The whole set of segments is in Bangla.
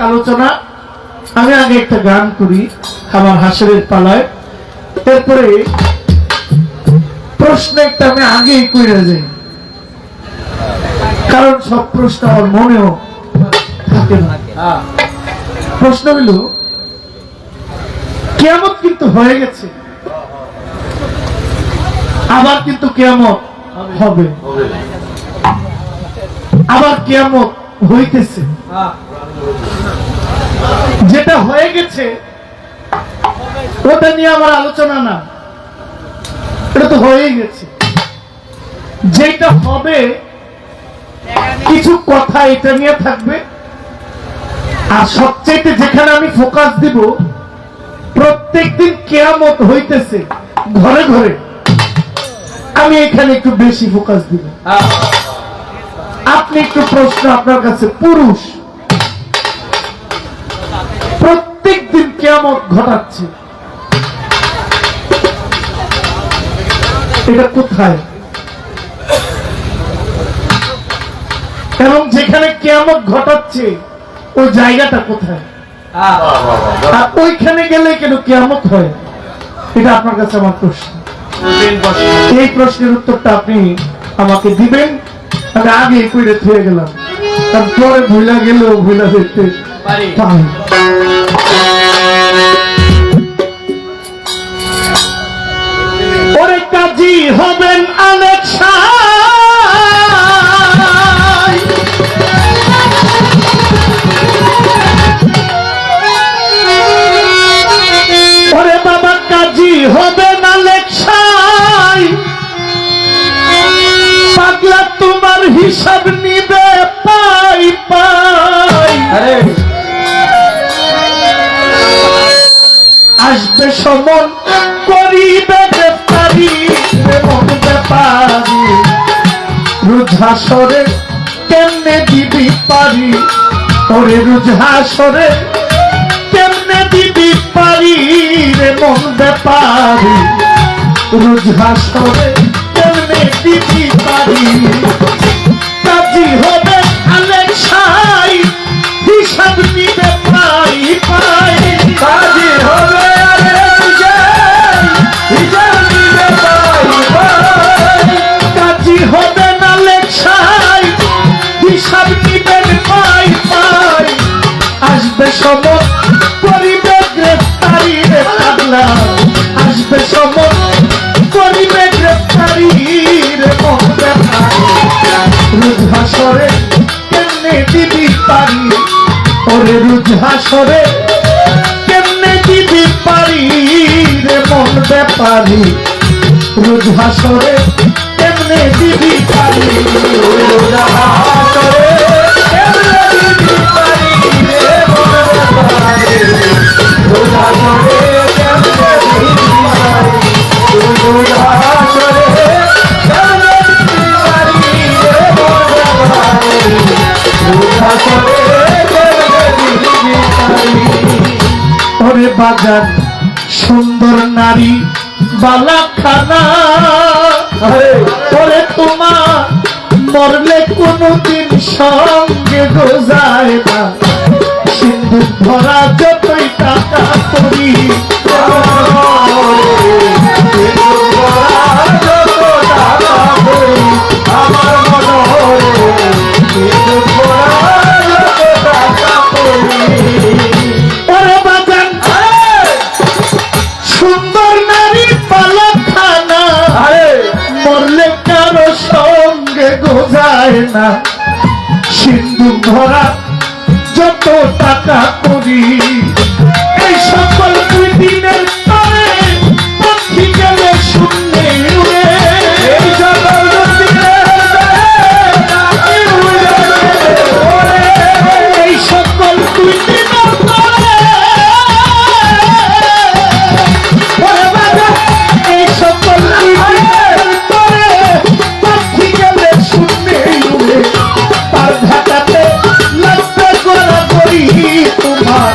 আলোচনা। আমি আগে একটা গান করি আমার হাসরের পালায়, এরপরে প্রশ্ন একটা আমি আগেই কইরা যাই, কারণ সব প্রশ্ন আমার মনেও থাকে না। প্রশ্ন হইল কিয়ামত কিন্তু হয়ে গেছে, আবার কিন্তু কিয়ামত হবে, আবার কিয়ামত হইতেছে। যেটা হয়ে গেছে ওটা নিয়ে আমার আলোচনা না, এটা তো হয়েই গেছে। যেটা হবে কিছু কথা এটা নিয়ে থাকবে, আর সবচেয়ে যেখানে আমি ফোকাস দিব, প্রত্যেকদিন কিয়ামত হইতেছে ঘরে ঘরে, আমি এখানে একটু বেশি ফোকাস দিব। আপনি একটু প্রশ্ন আপনার কাছে, পুরুষ প্রত্যেক দিন কিয়ামত ঘটাচ্ছে, এটা কোথায়? এবং যেখানে কিয়ামত ঘটাচ্ছে ওই জায়গাটা কোথায়? আর ওইখানে গেলে কেন কিয়ামত হয়? এটা আপনার কাছে আমার প্রশ্ন। এই প্রশ্নের উত্তরটা আপনি আমাকে দিবেন। আমি আগে কইরে থুয়ে গেলাম, তারপরে ভুলা গেলেও ভুলা দেখতে পারি। ওরে কাজী হবেন অনেক ওরে বাবা কাজী হবেন অনেক পাগলা তোমার হিসাব নিবে পাই পাই। আসবে সমন করিবে গ্রেফতারি এমন ব্যাপারি, রুঝাসরে কেমনে দিবি পারি, ওরে রুঝাসরে কেমনে দিবি পারি এমন ব্যাপারি, রুঝাসরে কেমনে দিবি পারি। কাজী হবে আলেক সাই হিসাব নিবে পাই পাই, কাজী হবে আলেক সাই হিসাব নিবে পাই পাই, কাজী হবে আলেক সাই হিসাব নিবেন পাই পাই। আসবে সমন করিবে গ্রেফতারি রে পাগলা, আসবে সমন করিবে গ্রেফতারি রে মন ব্যাপারি, রুঝাসরে কেমনে দিবি পারি, ওরে রুঝাসরে কেমনে দিবি পারি রে মন ব্যাপারি, রুঝাসরে কেমনে দিবি পারি, রুঝাসরে কেমনে দিবি পারি রে মন ব্যাপারি, রুঝাসরে কেমনে দিবি পারি, রুঝাসরে কেমনে দিবি পারি রে মন ব্যাপারি, রুঝাসরে কেমনে দিবি পারি। ওরে বাজার সুন্দর নারী বালাখানা, ওরে তোমার মরলে কোনদিন সঙ্গে গোজায় না, সিন্ধুক ভরা যতই টাকা করি, আমার মনে সুন্দর নারী পালাখানা, মরলে কারো সঙ্গে গোজায় না, সিন্ধু ভরা যত টাকা করি, এই সকল দুই দিনের তরে পাখি গেলে শূন্যে উড়ে, এই সকল দুই দিনের তরে উড়ে, এই সকল দুই দিনের তরে, এই সকল দুই দিনের তরে পাখি গেলে শূন্যে উড়ে, তার ঢাকাতে লাগবে গড়া গড়ি তোমার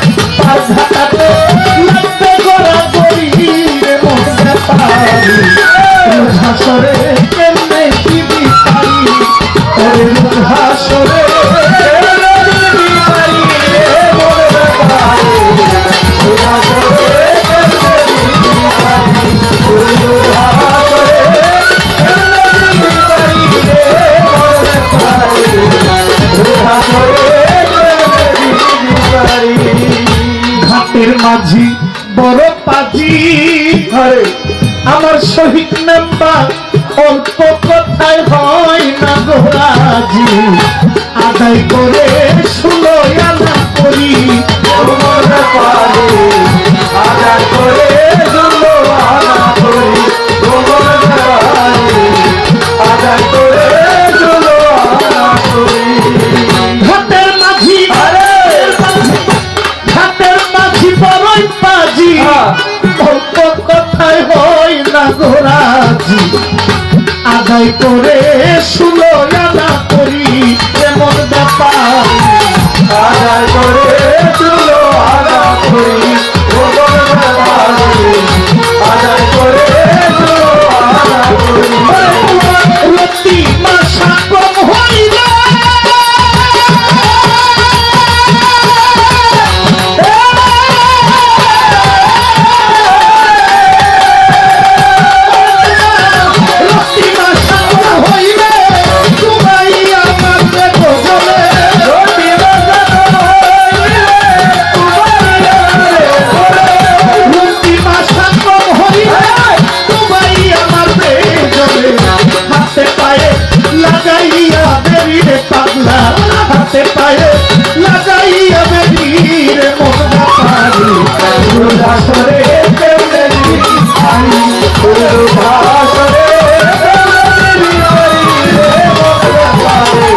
মাঝি বড় পাজি আমার শহীদ মেম্বার অল্প কথায় হয় না গোরাজি আদায় করে 16 আনা করি আদায় করে 16 আনা করি আদায় করে 16 আনা করি হাতের মাঝি বড়ই পাজি অল্প কথায় হয় না গোরাজি আদায় করে 16 আনা করি এমন ব্যাপার আদায় করে 16 আনা করি আদায় করে 16 আনা করি রতি মাসা কম হইলে হাতে পায়ে লাগাইয়া বেরিয়ে মজা পারি উদাসরে তেমনি আই উদাসরে তেমনি আই রে মজা পারে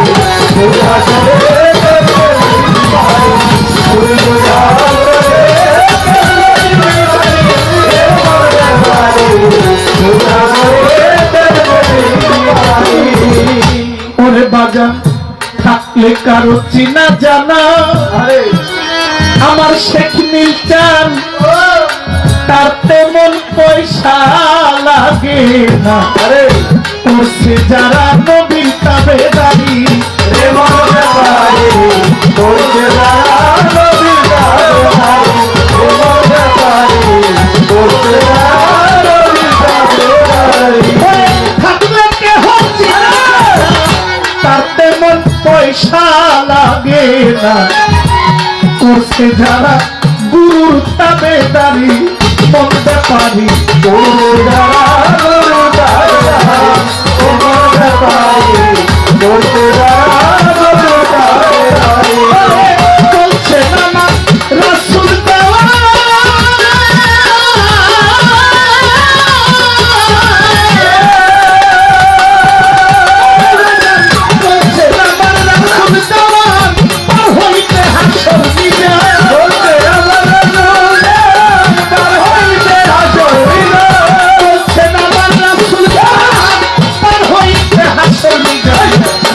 উদাসরে তেমনি আই উদাসরে তেমনি আই রে মজা পারে উদাসরে তেমনি আই ওরে বাজান থাকলে কারো চিনা জানা আমার শেখ মিল্টন তার তেমন পয়সা লাগে না করছে যারা নবীর তাবেদারি রে মজা পারে করছে যারা নবীর তাবেদারি রে মজা পারে করছে যারা নবীর তাবেদারি থাকলে কেহ চিনা তার তেমন পয়সা লাগে না করছে যারা গুরুর তাবেদারি বলতে পারি করছে যারা নবীর তাবেদারি রে মজা পারে করছে যারা নবীর তাবেদারি বলছে না রাসূল দেওয়া বলছে না রাসূল দেওয়া পার হইতে হাসর দিবে বলছে আমার রাসূল পার হইতে হাসর দিবে বলছে না রাসূল দেওয়া পার হইতে হাসর দিবে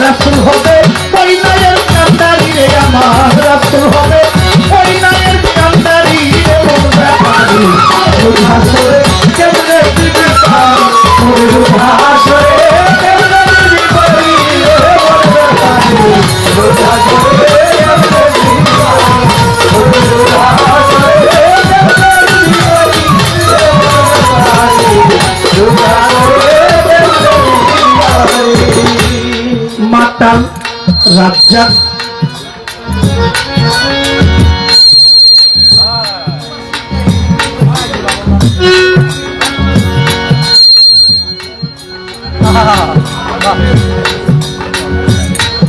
রাসূল হবে ওই নায়ের কান্দারি রে আমার রাসূল হবে ওই নায়ের কান্দারি রে বলতে পারি উদাসরে কেমনে দিবি পারি উদাসরে কেমনে দিবি পারি রে মজা পারে উদাসরে কেমনে দিবি পারি উদাসরে কেমনে দিবি পারি রে মজা পারে উদাসরে কেমনে দিবি পারি মাতাল রাজ্জাক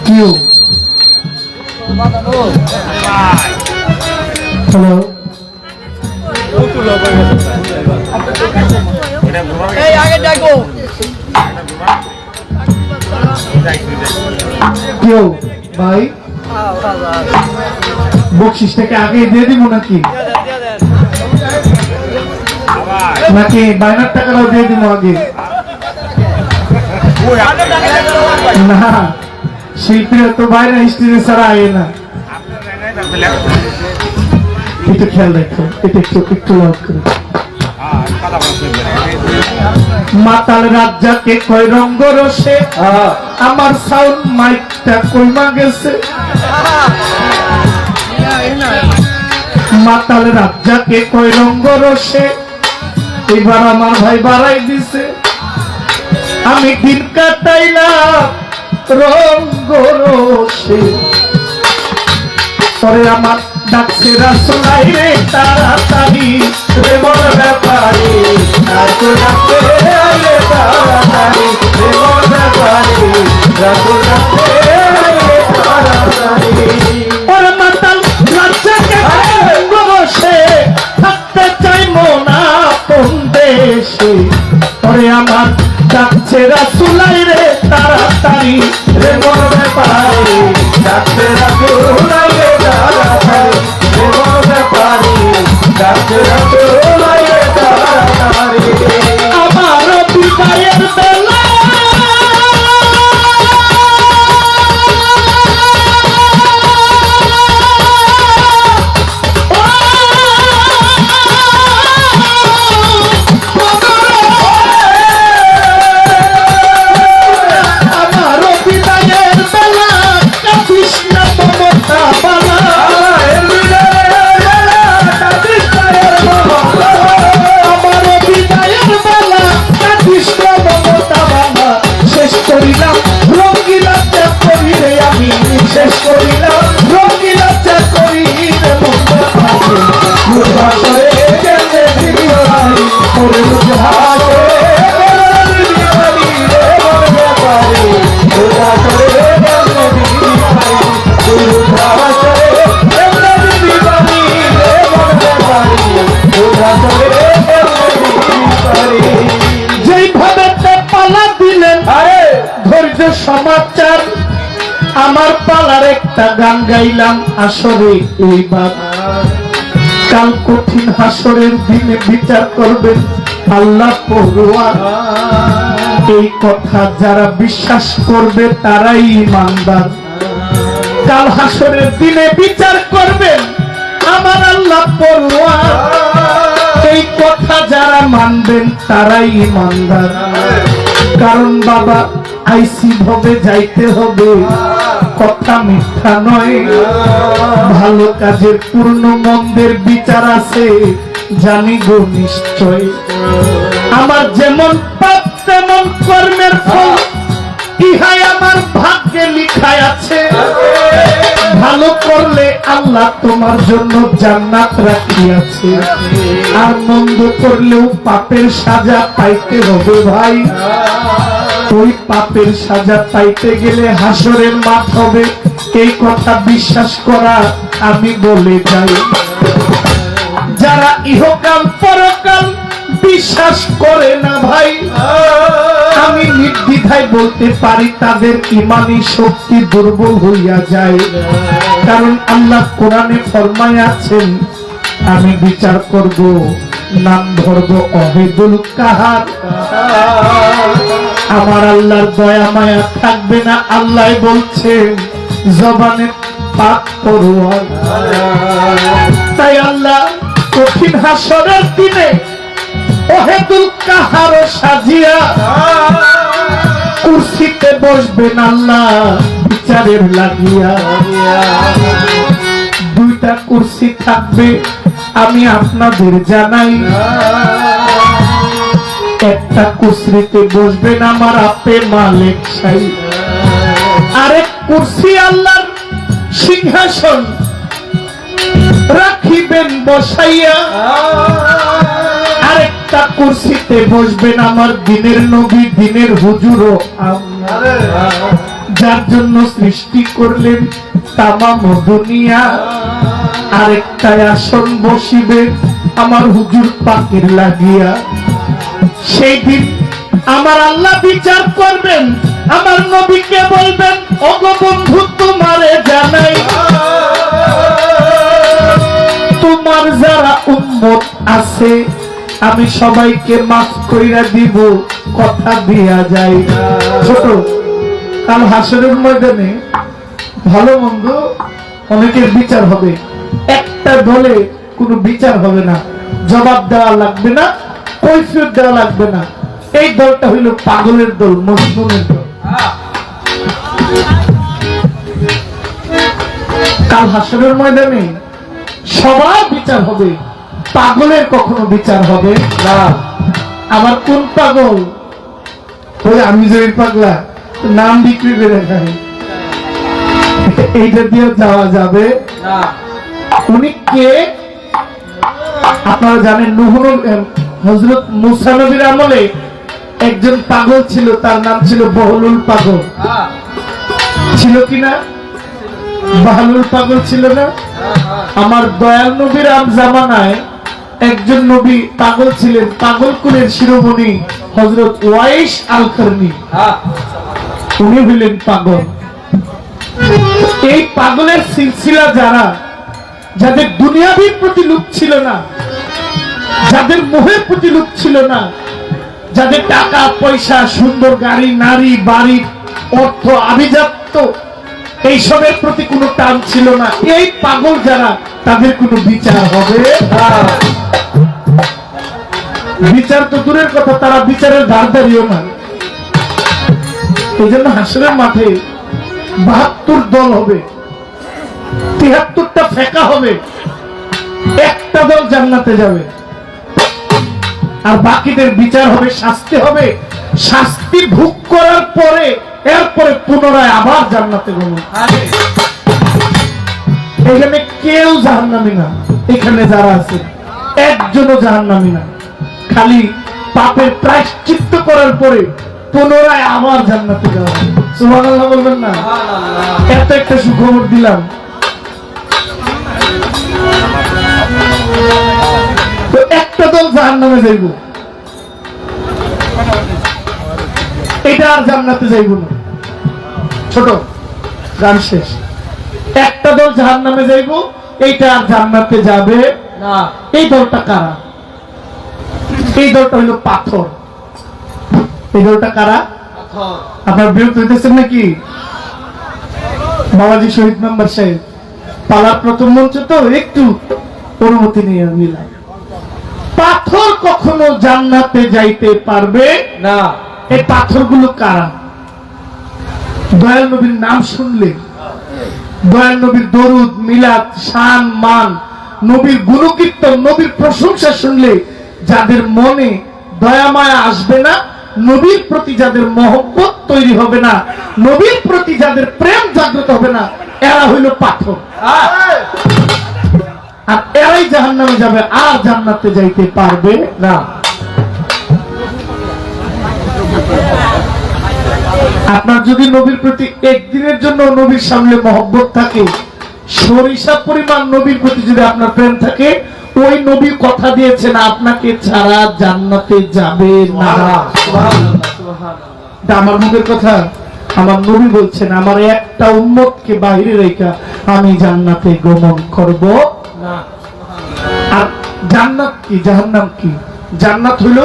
কিউ হ্যালো এই আগে ডাকো কিউ ভাই বকশিসটাকে আগে দিয়ে দিব নাকি নাকি বাইনার টাকাটাও দিয়ে দিব আগে না শিল্পীরা তো বাইরে স্টেজে ছাড়া আয় না একটু খেয়াল রাখো এটা একটু লাভ করে মাতাল রাজ্জাকে কয় রঙ্গ রসে আমার সাউন্ড মাইকটা কইমা গেছে মাতাল রাজ্জাকে কয় রঙ্গ রসে এবার আমার ভাই বাড়াই দিছে আমি দিন কাটাইলাম রঙ্গ রসে পরে আমার ডাকছে রাসূলাই রে তাড়াতাড়ি রে মন ব্যাপারি রাসূল ডাকতে আইলে তাড়াতাড়ি রে মন ব্যাপারি রাসূল ডাকতে আইলে তাড়াতাড়ি ওর মাতাল লজ্জাকে বসে থাকতে চাই মনা কোন দেশে ওরে আমার ডাকছে রাসূলাই রে তাড়াতাড়ি রে মন ব্যাপারি ডাকতে রাসূল আইলে তাড়াতাড়ি রে মন ব্যাপারি ডাকতে রাসূল আইলে তাড়াতাড়ি আমার বিদায়ের বেলা শেষ করিলাম রঙিলা চাকরি রে মন ভাষায় কেমনে দিবারি ওরে ভাষায় কেমনে দিবারি রে মন ব্যাপারি ভাষায় কেমনে দিবারি ভাষায় কেমনে দিবারি রে মন ব্যাপারি ভাষায় কেমনে দিবারি যেইভাবে পালা দিলেন ধৈর্য সমাচার আমার পালার একটা গান গাইলাম আসরে এইবার কাল কঠিন হাসরের দিনে বিচার করবেন আল্লাহ পরোয়ার এই কথা যারা বিশ্বাস করবে তারাই ঈমানদার কাল হাসরের দিনে বিচার করবেন আমার আল্লাহ পরোয়ার এই কথা যারা মানবেন তারাই ঈমানদার কারণ বাবা আইসি ভাবে যাইতে হবে কথা মিথ্যা নয় ভালো কাজের পূর্ণ মন্দের বিচার আছে জানি গো নিশ্চয় আমার যেমন পাপ তেমন কর্মের ফল ইহাই আমার ভাগ্যে লিখা আছে ভালো করলে আল্লাহ তোমার জন্য জান্নাত রাখিয়াছে আর মন্দ করলেও পাপের সাজা পাইতে হবে ভাই ওই পাপের সাজা পাইতে গেলে হাসরের মাঠ হবে এই কথা বিশ্বাস করা আমি বলে যাই যারা ইহকাল পরকাল বিশ্বাস করে না ভাই আমি নির্দ্বিধায় বলতে পারি তাদের ইমানি শক্তি দুর্বল হইয়া যায় কারণ আল্লাহ কোরআনে ফরমায় আছেন আমি বিচার করব নাম ধরব অহেদুল কাহার আমার আল্লাহর দয়া মায়া থাকবে না আল্লাহ বলছেন জবানে পাক পরোয়ার তাই আল্লাহ কঠিন হাসরের দিনে অহেতুল কাহার সাজিয়া কুরসিতে বসবেন আল্লাহ বিচারের লাগিয়া দুইটা কুরসি থাকবে আমি আপনাদের জানাই একটা কুরসিতে বসবেন আমার আপে মালিক সাই আরেক কুরসি আল্লাহর সিংহাসন রাখিবেন বসাইয়া আরেকটা কুরসিতে বসবেন আমার দিনের নবী দিনের হুজুর যার জন্য সৃষ্টি করলেন তামাম দুনিয়া আরেকটা আসন বসিবে আমার হুজুর পাকের লাগিয়া সেই দিন আমার আল্লাহ বিচার করবেন আমার নবীকে বলবেন ওগো বন্ধু তোমারে জানাই তোমার যারা উম্মত আছে আমি সবাইকে মাফ কইরা দিব কথা দিয়া যায় ছোট কাল হাসরের ময়দানে ভালো মন্দ অনেকের বিচার হবে একটা দলে কোনো বিচার হবে না জবাব দেওয়া লাগবে না কৈফিয়ত দেওয়া লাগবে না এই দলটা হইল পাগলের দল মজনুনের দল কাল হাসরের ময়দানে সবার বিচার হবে পাগলের কখনো বিচার হবে না আবার কোন পাগল ওই আমি যে পাগলা নাম বিক্রি করে খাই এইটা দিয়ে যাওয়া যাবে না উনি কে আপনারা জানেন? হযরত মুসা নবীর আমলে একজন পাগল ছিল, তার নাম ছিল বহলুল পাগল। ছিল কিনা? বাহলুল পাগল ছিল না? আমার দয়াল নবীর আম জামানায় একজন নবী পাগল ছিলেন, পাগল কুলের শিরোমণি হযরত ওয়াইস আল কারনি, উনি হইলেন পাগল। এই পাগলের সিলসিলা যারা, যাদের দুনিয়াবীর প্রতি লোভ ছিল না, যাদের মোহের প্রতি লোভ ছিল না, যাদের টাকা পয়সা, সুন্দর গাড়ি, নারী, বাড়ি, অর্থ, আভিজাত্য এইসবের প্রতি কোনো টান ছিল না, এই পাগল যারা, তাদের কোনো বিচার হবে না। বিচার তো দূরের কথা, তারা বিচারের ধারধারিও না। এই জন্য হাসরের মাঠে ৭২ দল হবে, ৭৩টা ফেকা হবে, একটা দল জান্নাতে যাবে, আর বাকিদের বিচার হবে, শাস্তি হবে। শাস্তি ভোগ করার পরে এরপরে পুনরায় আবার জান্নাতে গমন। এখানে কেউ জাহান্নামী না, এখানে যারা আছে একজনও জাহান্নামী না। খালি পাপের প্রায়শ্চিত্ত করার পরে পুনরায় আবার জান্নাতে যাওয়া। সুবহানাল্লাহ বলবেন না? এত একটা সুখবর দিলাম। তো একটা দল জাহান্নামে যাইব, এটা আর জান্নাতে যাইব না। ছোট গান শেষ। একটা দল জাহান্নামে যাইব, এইটা আর জান্নাতে যাবে না। এই দলটা কারা? এই দলটা হইল পাথর। এই দলটা কারা? আপনার বিরক্ত হইতেছেন নাকি? বাবাজি শহীদ মেম্বার সাহেব, পালার প্রথম মঞ্চ তো একটু অনুমতি নিয়ে নিলাম। পাথর কখনো জান্নাতে যাইতে পারবে না। এই পাথরগুলো কারা? দয়াল নবীর নাম শুনলে, দয়াল নবীর দরুদ, মিলাদ, শান, মান, নবীর গুণকীর্তন, নবীর প্রশংসা শুনলে যাদের মনে দয়া মায়া আসবে না, নবীর প্রতি যাদের মহব্বত তৈরি হবে না, নবীর প্রতি যাদের প্রেম জাগ্রত হবে না, এরা হইল পাথর। আর এরাই জাহান্নামে যাবে, আর জান্নাতে যাইতে পারবে না। আপনার যদি নবীর প্রতি একদিনের জন্য নবীর সামনে মহব্বত থাকে, সরিষা পরিমাণ নবীর প্রতি যদি আপনার প্রেম থাকে, ওই নবী কথা দিয়েছেন আপনাকে ছাড়া জান্নাতে যাবে না। আমার মুখের কথা, আমার নবী বলছেন, আমার একটা উম্মতকে বাইরে রেখা আমি জান্নাতে গমন করব না। আর জান্নাত কি, জাহান্নাম কি? জান্নাত হইল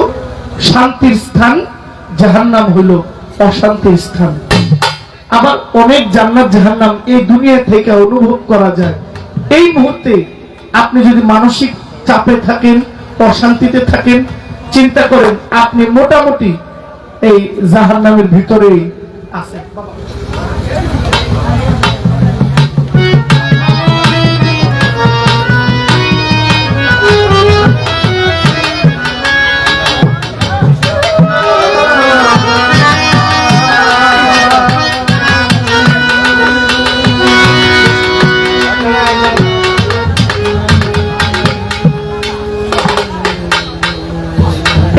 শান্তির স্থান, জাহান্নাম হইল অশান্তির স্থান। আবার অনেক জান্নাত জাহান্নাম এই দুনিয়া থেকে অনুভব করা যায়। এই মুহূর্তে আপনি যদি মানসিক চাপে থাকেন, অশান্তিতে থাকেন, চিন্তা করেন আপনি মোটামুটি এই জাহান্নামের ভিতরেই আছেন।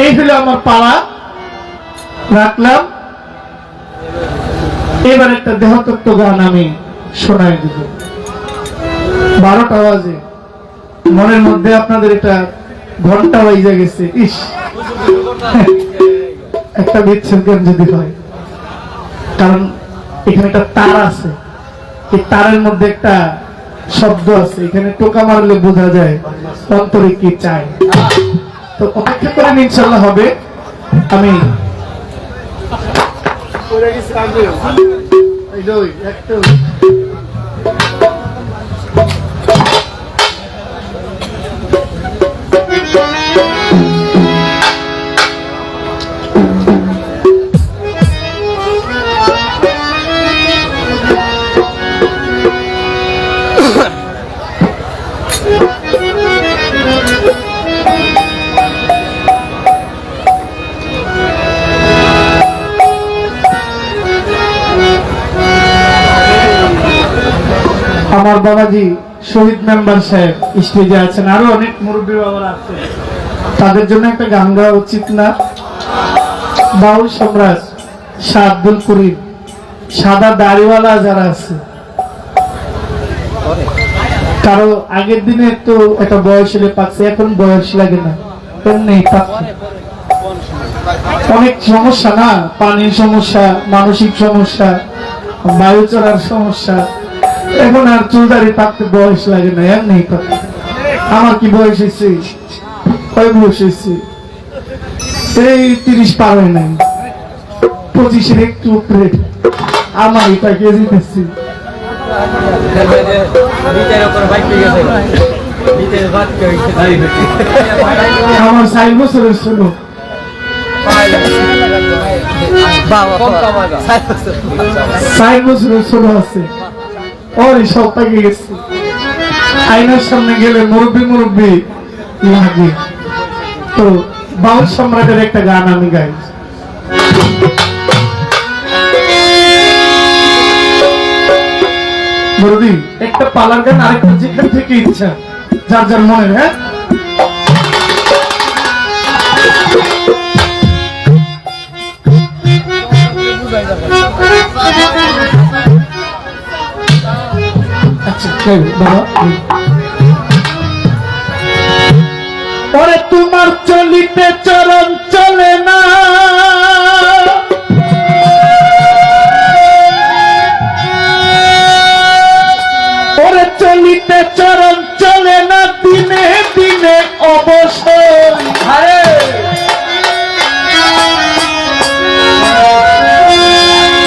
এই হলো আমার পাড়া, রাখলাম। এবার একটা দেহতত্ত্ব গান আমি শোনাই দিব। 12টা বাজে, মনের মধ্যে আপনাদের এটা ঘন্টা বাজে গেছে। ইস, একটা বিচ্ছেদ গান যদি হয়, কারণ এখানে একটা তার আছে, এই তারের মধ্যে একটা শব্দ আছে, এখানে টোকা মারলে বোঝা যায় অন্তরে কি চায়। তো অপেক্ষা করেন, ইনশাল্লাহ হবে। আমি আমার বাবাজি শহীদ মেম্বার সাহেব স্টেজে আছেন, আরো অনেক মুরব্বী বাবারা আছে, তাদের জন্য একটা গান গাওয়া উচিত না? বাউল সম্রাট শাহ আব্দুল করিম, সাদা দাড়িওয়ালা যারা আছে, কারো আগের দিনে তো একটা বয়স হলে পাচ্ছে, এখন বয়স লাগে না, এমনি পাচ্ছে। অনেক সমস্যা না, পানির সমস্যা, মানসিক সমস্যা, বায়ু চলার সমস্যা, এখন আর চুলদারি পাকতে বয়স লাগে না, এমনি পাচ্ছে। আমার কি বয়স হয়েছে? কয় বয়স হয়েছে? এই 30 পার হয় নাই, 25-এর একটু উপরে আমার এটা কে জিতেছি। আমার 4 বছরের ছিল, 4 বছরের ছোট আছে, ওর সব পাকে গেছে। আয়নার সামনে গেলে মুরব্বী মুরব্বী লাগে। তো বাউল সম্রাটের একটা গান আমি গাই। মুরব্বী একটা পালার গান, আরেকটা যেখান থেকে ইচ্ছা, যার যার মনে। হ্যাঁ, আচ্ছা বাবা। ওরে তোমার চলিতে চরণ চলে না, ওরে চলিতে চরণ চলে না, দিনে দিনে অবসর।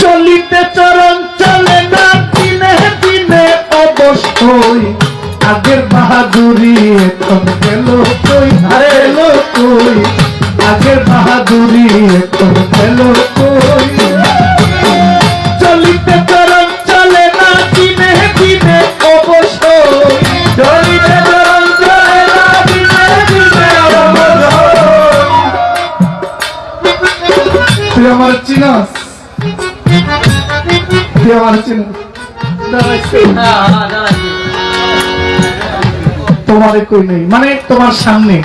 চলিতে চরণ চলে না, দিনে দিনে অবসর। আগের বাহাদুরি এখন গেল কই, গেল কই, আগের বাহাদুরি এখন গেল কই। চলিতে চরণ চলে না, দিনে দিনে অবসর। চলিতে চরণ চলে না, দিনে দিনে অবসর। তুই আমার চিনস, তুই আমার চিনস, তোমারে কই নেই, মানে তোমার সামনে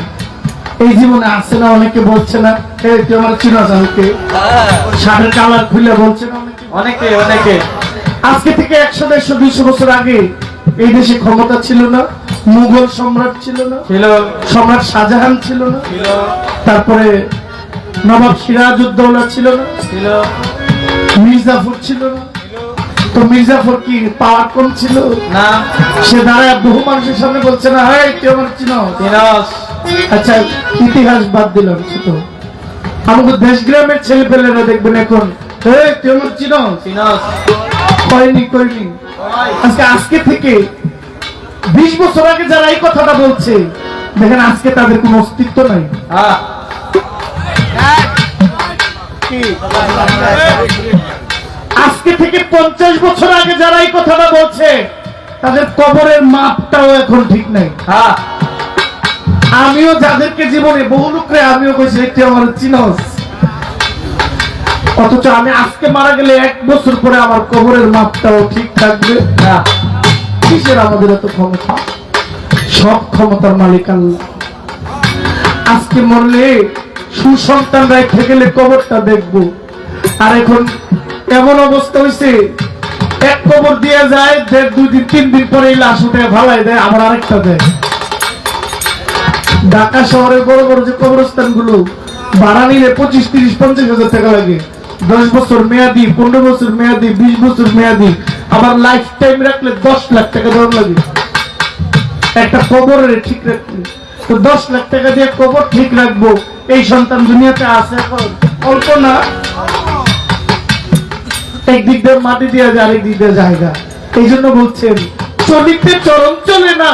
এই জীবনে আছে না? অনেকে বলছে না তুই আমার চিনস, আমাকে শাড়ির কালার খুলে বলছে না অনেকে অনেকে। আজকে থেকে 100, 150, 200 বছর আগে এই দেশে ক্ষমতা ছিল না, মুঘল সম্রাট ছিল না, সম্রাট শাহজাহান ছিল না, তারপরে নবাব সিরাজউদ্দৌলা ছিল না, মির্জাফর ছিল না। তো মির্জাফর কি পাওয়ার কম ছিল না? সে দাঁড়ায় বহু মানুষের সামনে বলছে না, হ্যাঁ তুই আমার চিনস। আচ্ছা ইতিহাস বাদ দিলাম, ছোট আমাদের দেশ গ্রামের ছেলে পেলেরা দেখবেন এখন, হ্যাঁ তুই আমার চিনস, কয়নি কয়নি। আজকে থেকে 20 বছর আগে যারা এই কথাটা বলছে, দেখেন আজকে তাদের কোনো অস্তিত্ব নাই। আজকে থেকে 50 বছর আগে যারা এই কথাটা বলছে, তাদের কবরের মাপটাও এখন ঠিক নাই। আমিও যাদেরকে জীবনে বহু লোকরে আমিও কইছি তুই আমার চিনস, অথচ আমি আজকে মারা গেলে 1 বছর পরে আমার কবরের মাপটাও ঠিক থাকবে না। কিসের আমাদের এত ক্ষমতা? সব ক্ষমতার মালিক আল্লাহ। আজকে মরলে সুসন্তান রেখে গেলে কবরটা দেখবো, আর এখন এমন অবস্থা হয়েছে, এক কবর দিয়ে যায়, 1.5, 2 দিন 3 দিন পরে এই লাশ উঠে ভালাই দেয়, আবার আরেকটা দেয়। ঢাকা শহরের বড় বড় যে কবরস্থান গুলো ভাড়া নিলে 25, 30, 50 হাজার টাকা লাগে। 10 বছর মেয়াদি, 15 বছর মেয়াদি, 20 বছর মেয়াদি, আবার লাইফ টাইম রাখলে 10 লাখ টাকা দাম লাগে একটা কবরের ঠিক রাখতে। তো 10 লাখ টাকা দিয়ে কবর ঠিক রাখবো, এই সন্তান দুনিয়াতে আছে এখন অল্প না। একদিক দিয়ে মাটি দিয়ে যায়, আরেক দিক দিয়ে জায়গা। এই জন্য বলছেন চলিতে চরণ চলে না,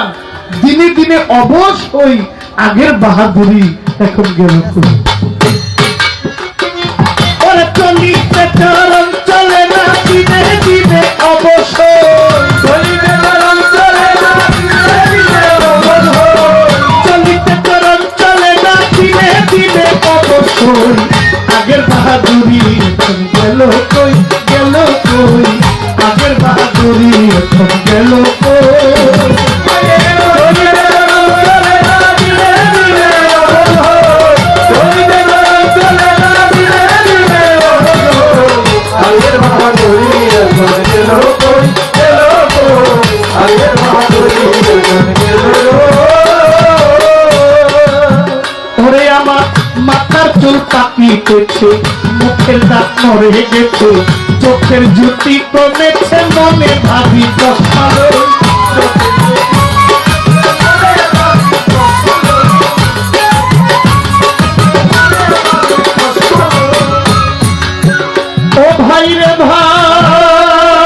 দিনে দিনে অবশ্যই আগের বাহাদুরি এখন গেল কই। ওরে চলিতে চরণ চলে না, দিনে দিনে অবশ্যই। চলিতে চরণ চলে না, দিনে দিনে অবশ্যই। চলিতে চরণ চলে না, দিনে দিনে অবশ্যই। আগের বাহাদুরি এখন গেল কই, গেল কই, আগের বাহাদুরি এখন গেল কই। গেছে, মুখের দাঁত নড়ে গেছে, চোখের জ্যোতি কমেছে, মনে ভাবি দশালো। ও ভাই রে ভাই,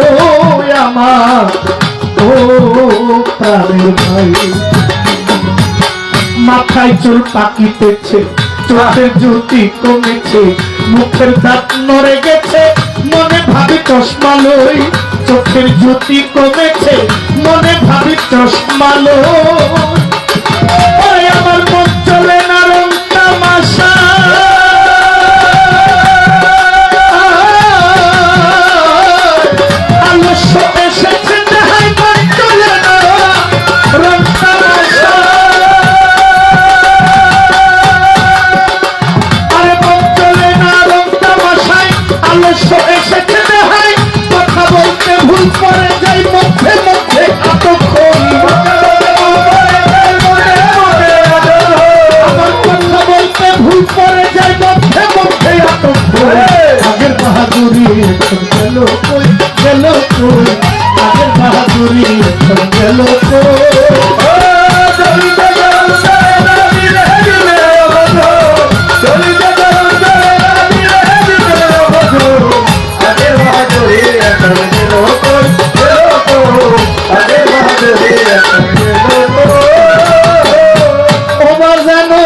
ও আমার, ও প্রাণের ভাই, মাথায় চুল পাকিতেছে, চোখের জ্যোতি কমেছে, মুখের দাঁত নড়ে গেছে, মনে ভাবি চশমা লই, চোখের জ্যোতি কমেছে, মনে ভাবি চশমা লই, আমার মন চলে না রং তামাশা, আলস্য এসেছে দেহাই, মন চলে না রং তামাশা, আরে মন চলে না রং তামাশায়, আলস্য এসেছে দেহাই, কথা বলতে ভুল করে যাই, মধ্যে মধ্যে আটক করি, আমার কথা বলতে ভুল করে যাই, মধ্যে মধ্যে আটক করি, আগের বাহাদুরি এখন গেল কই, গেল কই, আগের বাহাদুরি এখন গেল কই, ও বাজানো,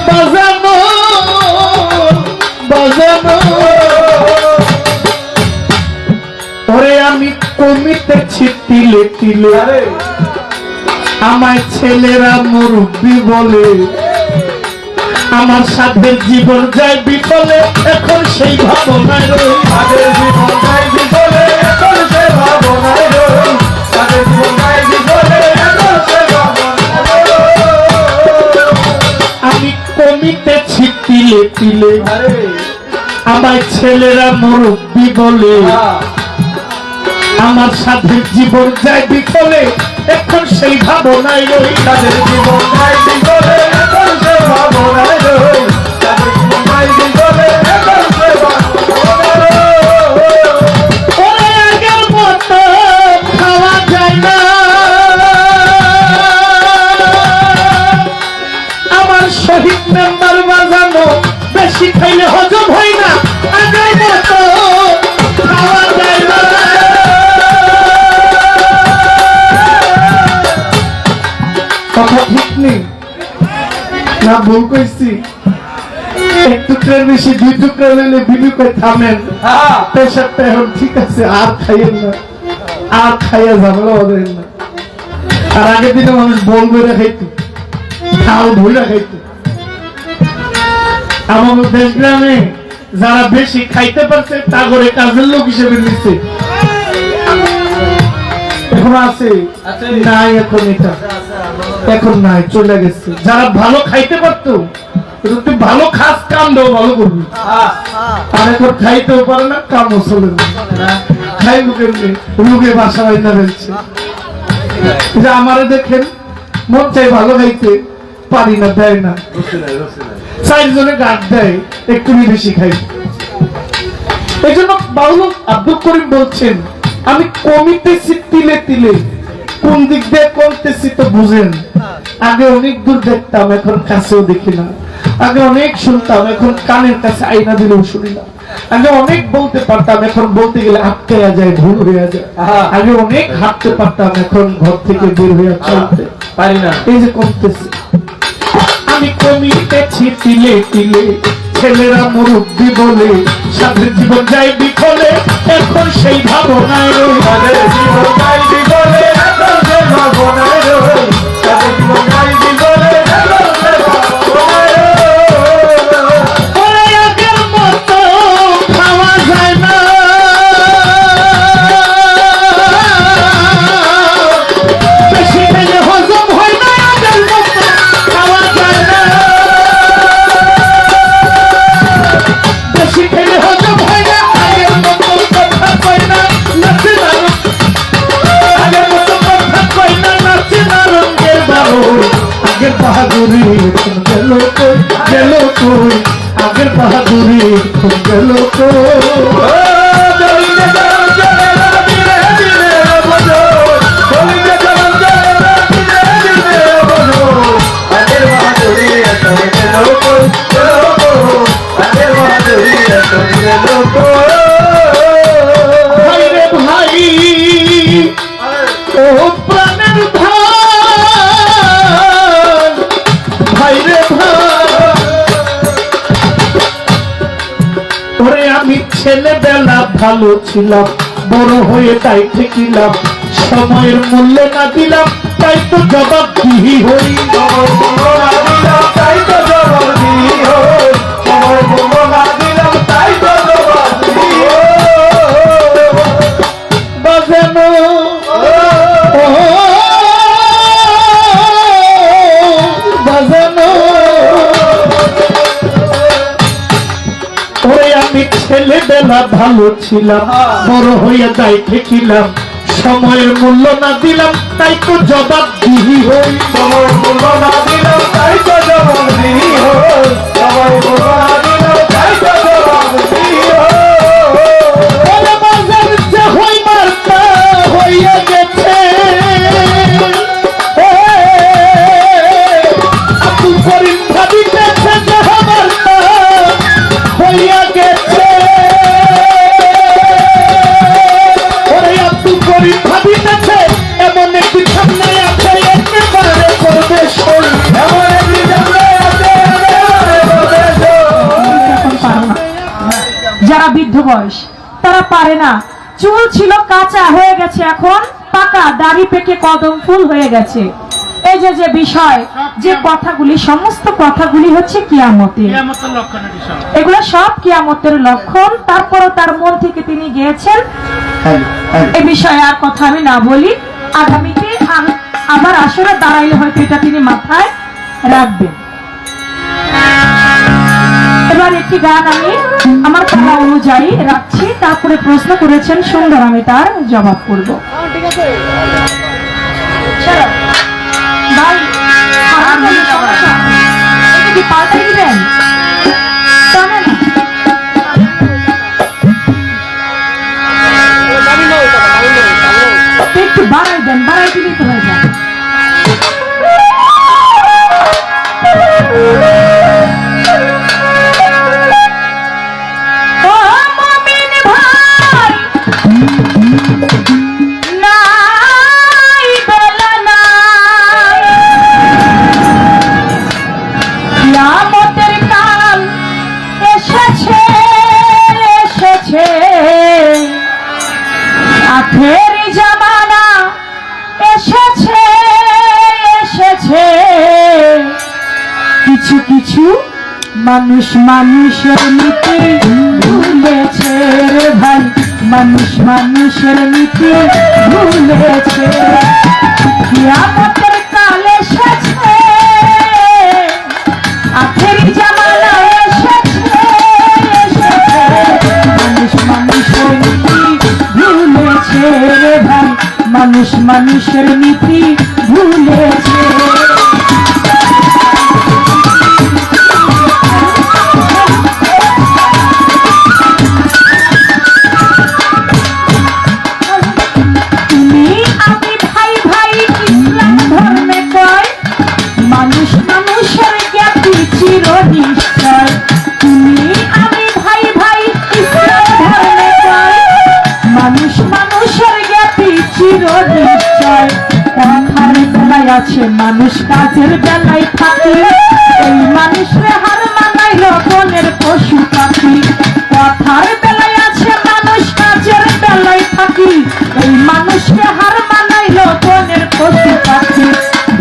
বাজানো, বাজানো, ওরে আমি কমিতেছি তিলে তিলে, আমায় ছেলেরা মুরব্বি বলে, আমার সাথে জীবন যায় বিফলে, এখন সেই ভাবনায় রই, আগের জীবন যায় বিফলে, এখন সেই ভাবনায় রই, আগের জীবন যায় বিফলে, এখন সেই ভাবনায় রই, আমি কমিতেছি তিলে তিলে, আমায় ছেলেরা মুরব্বি বলে, আমার সাথে জীবন যায় বিফলে, এখন সেই ভাবনায় রই, তাদের জীবন যায় বিফলে, এখন সেই ভাবনায় রই, তাদের জীবন যায় বিফলে, এখন সেই ভাবনায় রই, ওরে আগের মতো খাওয়া যায় না, আমার শহীদ মেম্বার বাজানো, বেশি খাইলে হজম হয় না, আগের মতো খাওয়া যায় না, কথা ঠিক নেই না, ভুল কইছি, এক টুকরার বেশি দুই টুকরা লইলে বিবি কই থামেন, প্রেশারটা এখন ঠিক আছে, আর খাইয়েন না, আর খাইয়া ঝামেলা হবেন না, আর আগের দিনে মানুষ বল বইরা খাইতো, ঝাল বইরা খাইতো, আমাদের দেশ গ্রামে যারা বেশি খাইতে পারছে তা করে কাজের লোক হিসেবে নিচ্ছে, এখন আছে নাই, এখন এটা এখন নাই, চলে গেছে, যারা ভালো খাইতে পারতো, তুই ভালো খাস, কাম দাও ভালো করবি, আর এখন খাইতেও পারে না, কামও চলে না, খাইব কেমনি, রোগে বাসা হয় না ফেলছে, আমারে দেখেন মন চাই ভালো খাইতে পারি না, দেয় না, চারজনে গাছ দেয়, একটু বেশি খাই, এই জন্য বাউল আব্দুল করিম বলছেন, আমি কমিতেছি তিলে তিলে, কোন দিক দিয়ে কমতেছি তো বুঝেন, আগে অনেক দূর দেখতাম, এখন কাছেও দেখি না, আগে অনেক শুনতাম, এখন কানের কাছে আইনা দিলেও শুনি না, আগে অনেক বলতে পারতাম, এখন বলতে গেলে আটকে যায়, ভুল হয়ে যায়, আগে অনেক হাঁটতে পারতাম, এখন ঘর থেকে বের হয়ে চলতে পারি না, এই যে কমতেছি, আমি কমিতেছি তিলে তিলে, ছেলেরা মুরব্বি বলে, সাথে জীবন যায় বিফলে, এখন সেই ভাবনায় রই, তাদের জীবন যায় বিফলে, এখন সেই ভাবনায় রই, তাদের জীবন যায় বিফলে, এখন সেই ভাবনায় রই, ওরে আগের মতো খাওয়া যায় না, বেশি খেলে হজম হয় না, আগের মতো খাওয়া যায় না, বেশি খেলে হজম হয় না, আগের মতো কথা কয় না, নাচে না, আগের মতো কথা কয় না, নাচে না রঙের বাউল, আগের বাহাদুরি খুব গেল তো ভাই রে ভাই ও প্রাণের ভাই ভাই রে ভাই ওরে আমি ছেলেবেলা ভালো ছিলাম বড় হয়ে তাই ঠেকিলাম সময়ের মূল্য না দিলাম তাই তো জবাব দিহি হই তাই তো জবাব দিহি হই সময়ের মূল্য না দিলাম তাই তো জবাব দিহি বাজানো বাজানো ওরে আমি ছেলেবেলা ভালো ছিলাম বড় হয়ে তাই ঠেকিলাম সময়ের মূল্য না দিলাম তাই তো জবাব দিহি হই সময়ের মূল্য না দিলাম তাই তো জবাব দিহি হই সময়ের মূল্য না দিলাম তাই তো জবাব দিহি হই ওরে বাজার যে হই মার্কা হইয়া গেছে আপু করিম ভাবিতেছে যে মার্কা হইয়া গেছে ওরে আপু করিম ভাবিতেছে এমন একটি সামনে আছে একেবারে করবে সই এমন একটি সামনে আছে একেবারে করবে যারা বৃদ্ধ বয়স তারা পারে না চুল ছিল কাঁচা হয়ে গেছে এখন পাকা দাড়ি পেকে কদম ফুল হয়ে গেছে এই যে যে বিষয় যে কথাগুলি সমস্ত কথাগুলি হচ্ছে কিয়ামতের এগুলো সব কিয়ামতের লক্ষণ তারপরও তার মন থেকে তিনি গিয়েছেন এই বিষয়ে আর কথা আমি না বলি আগামীতে আবার আসরে দাঁড়াইলে হয়তো এটা তিনি মাথায় রাখবেন এবার একটি গান আমি আমার পালা অনুযায়ী রাখছি তারপরে প্রশ্ন করেছেন সুন্দর আমি তার জবাব করব ঠিক আছে ভাই এটা কি পাল্টাই দিবেন একটু বাড়াই দেন বাড়াই দিলেই তো হয়ে যায় ও মুমিন ভাই নাই বেলা নাই কিয়ামতের কাল এসেছে এসেছে আখেরি জামানা এসেছে এসেছে কিছু কিছু মানুষ মানুষের নীতি ভুলেছে রে ভাই মানুষ মানুষের নীতি ভুলেছে কিয়ামতের কাল এসেছে আখেরি জামানা এসেছে এসেছে মানুষ মানুষের নীতি ভুলেছে রে ভাই মানুষ মানুষের নীতি ভুলেছে তুমি আমি ভাই ভাই ইসলাম ধর্মে কয় মানুষ মানুষের জ্ঞাতি চির নিশ্চয় তুমি আমি ভাই ভাই ইসলাম ধর্মে কয় মানুষ মানুষের জ্ঞাতি চির নিশ্চয় কথার বেলায় আছে মানুষ কাজের বেলায় থাকে এই মানুষরে হার মানাইল বনের পশু পাখি কথার বেলায় আছে মানুষ কাজের বেলায় থাকি এই মানুষকে হার মানাইল বনের পশু পাখি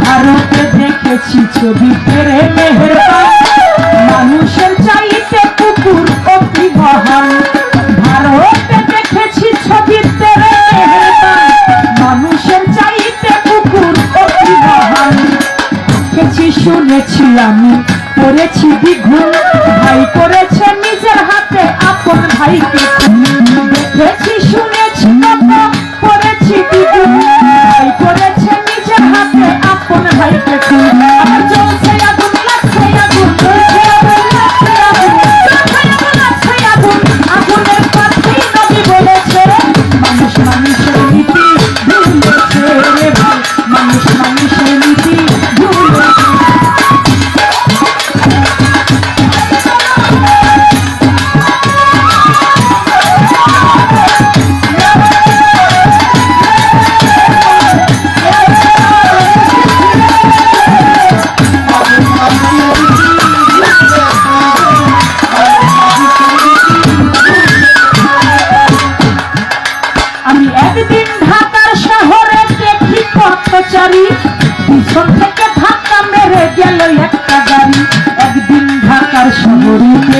ভারতে দেখেছি ছবি ফেরে মেহেরবান মানুষের চাইতে কুকুর অতি মহান ভারতে দেখেছি ছবি ফেরে মেহেরবান মানুষের চাইতে কুকুর অতি মহান দেখেছি শুনেছি আমি করেছি দ্বিগুণ ভাই করেছে নিজের হাতে আপন ভাইকে দেখেছি শুনেছি কত করেছি দ্বিগুণ ভাই করেছে নিজের হাতে আপন ভাইকে আমার চলছে আগুন লাগছে আগুন চলছে আগুন লাগছে আগুন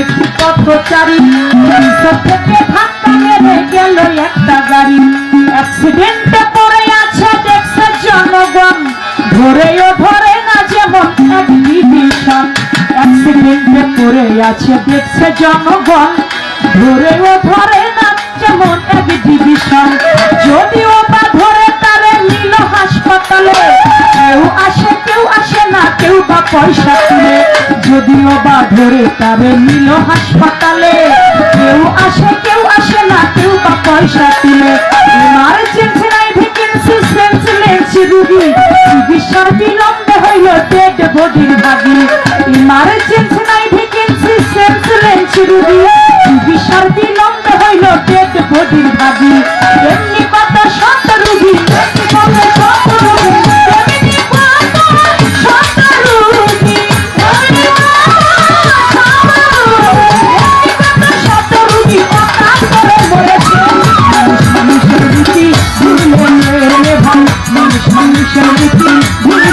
দেখি পথচারী পিছন থেকে ধাক্কা মেরে গেল একটা গাড়ি অ্যাক্সিডেন্টে পড়ে আছে দেখছে জনগণ ধরেও ধরে না যেমন এক বিভীষণ অ্যাক্সিডেন্টে পড়ে আছে দেখছে জনগণ ধরেও ধরে না যেমন এক বিভীষণ যদিও বা ধরে তারে নিল হাসপাতালে কেউ আসে না কেউ বা পয়সা তুলে যদিও বা ধরে তারে নিল হাসপাতালে কেউ আসে না কেউ বা পয়সা তুলে ইমার্জেন্সি নাই ভ্যাকেন্সি সেন্সলেন্সি রুগী চিকিৎসার বিলম্বে হইল ডেড বডির ভাগী ইমার্জেন্সি নাই ভ্যাকেন্সি সেন্সলেন্সি রুগী চিকিৎসার বিলম্বে হইল ডেড বডির ভাগী এমনি কত শত রুগী এমনি কত শত রুগী এমনি কত শত রুগী এমনি কত শত রুগী অকাল করে মরেছে মানুষের রীতি ভুলে রে ভাই মানুষের রীতি ভুলে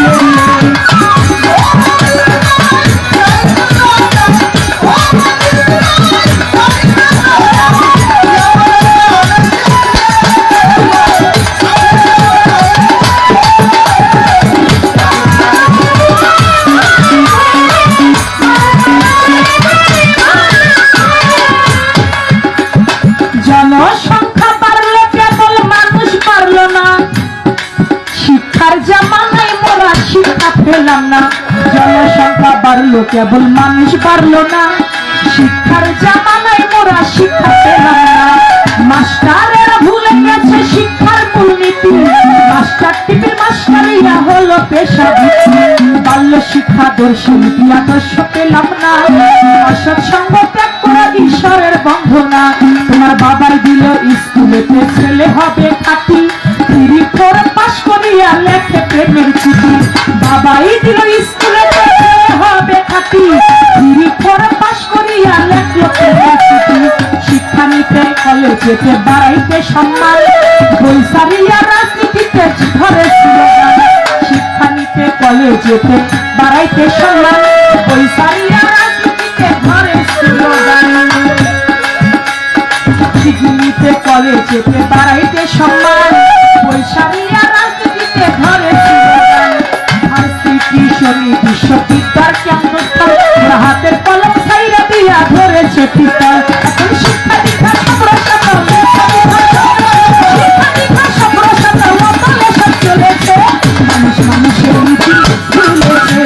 জনসংখ্যা বাড়লো কেবল মানুষ বাড়লো না শিক্ষার জামানায় মোরা শিক্ষা পেলাম না জনসংখ্যা বাড়লো কেবল মানুষ বাড়লো না শিক্ষার জামানায় মোরা শিক্ষা পেলাম না মাস্টারেরা ভুলে গেছে শিক্ষার মূলনীতি মাস্টার টিপির মাস্টারিয়া হলো পেশা বাল্য শিক্ষা দর্শন আদর্শ পেলাম না অসৎ সঙ্গ ত্যাগ করা ঈশ্বরের বন্ধনা তোমার বাবার দিল স্কুলেতে ছেলে হবে খাঁটি 3-4 পাস করিয়া লেখে প্রেমের চিঠি বাবাই দিল স্কুলেতে ছেলে হবে খাঁটি 3-4 পাস করিয়া লেখলো প্রেমের চিঠি শিক্ষা নিতে কলেজেতে বাড়াইতে সম্মান বৈশারিয়া রাজনীতিতে ধরে স্লোগান শিক্ষা নিতে কলেজেতে বাড়াইতে সম্মান বৈশারিয়া রাজনীতিতে ধরে স্লোগান শিক্ষিতে কলেজেতে বাড়াইতে সম্মান বৈশারিয়া রাজনীতিতে ধরে স্লোগান ভার্সিটি সমিতি বিশ্ববিদ্যালয় কেন্দ্রস্থল হাতের কলম সাইরা দিয়া ধরেছে পিস্তল এখন শিক্ষা দীক্ষা সম্প্রসারণ চলেছে মানুষের নীতি ভুলেছে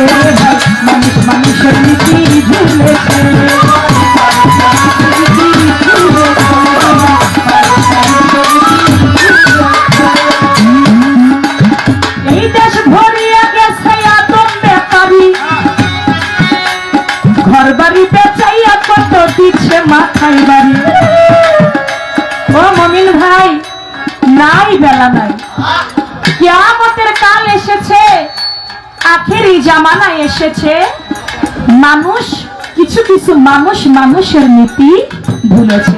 মানুষের নীতি ভুলেছে এই দেশ ভরিয়া গেছে আদম ব্যাপারী ঘর বাড়ি বেচাইয়া কত দিচ্ছে মাথায় বাড়ি ও মমিন ভাই নাই বেলা নাই কিয়ামতের কাল এসেছে আখেরি জামানা এসেছে মানুষ কিছু মানুষ মানুষের নীতি ভুলেছে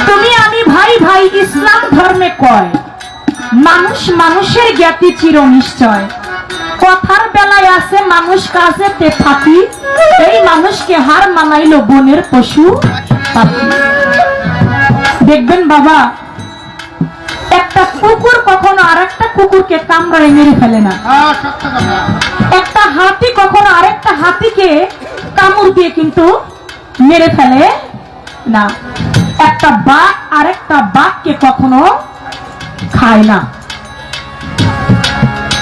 তুমি আমি ভাই ভাই ইসলাম ধর্মে কয় মানুষ মানুষের জ্ঞাতি চির নিশ্চয় কথার বেলায় আছে মানুষ কাজেতে ফাঁকি এই মানুষকে হার মানাইল বনের পশু পাখি দেখবেন বাবা একটা কুকুর কখনো আরেকটা কুকুরকে কামড়ায় মেরে ফেলে না একটা হাতি কখনো আরেকটা হাতিকে কামড় দিয়ে কিন্তু মেরে ফেলে না একটা বাঘ আরেকটা বাঘকে কখনো খায় না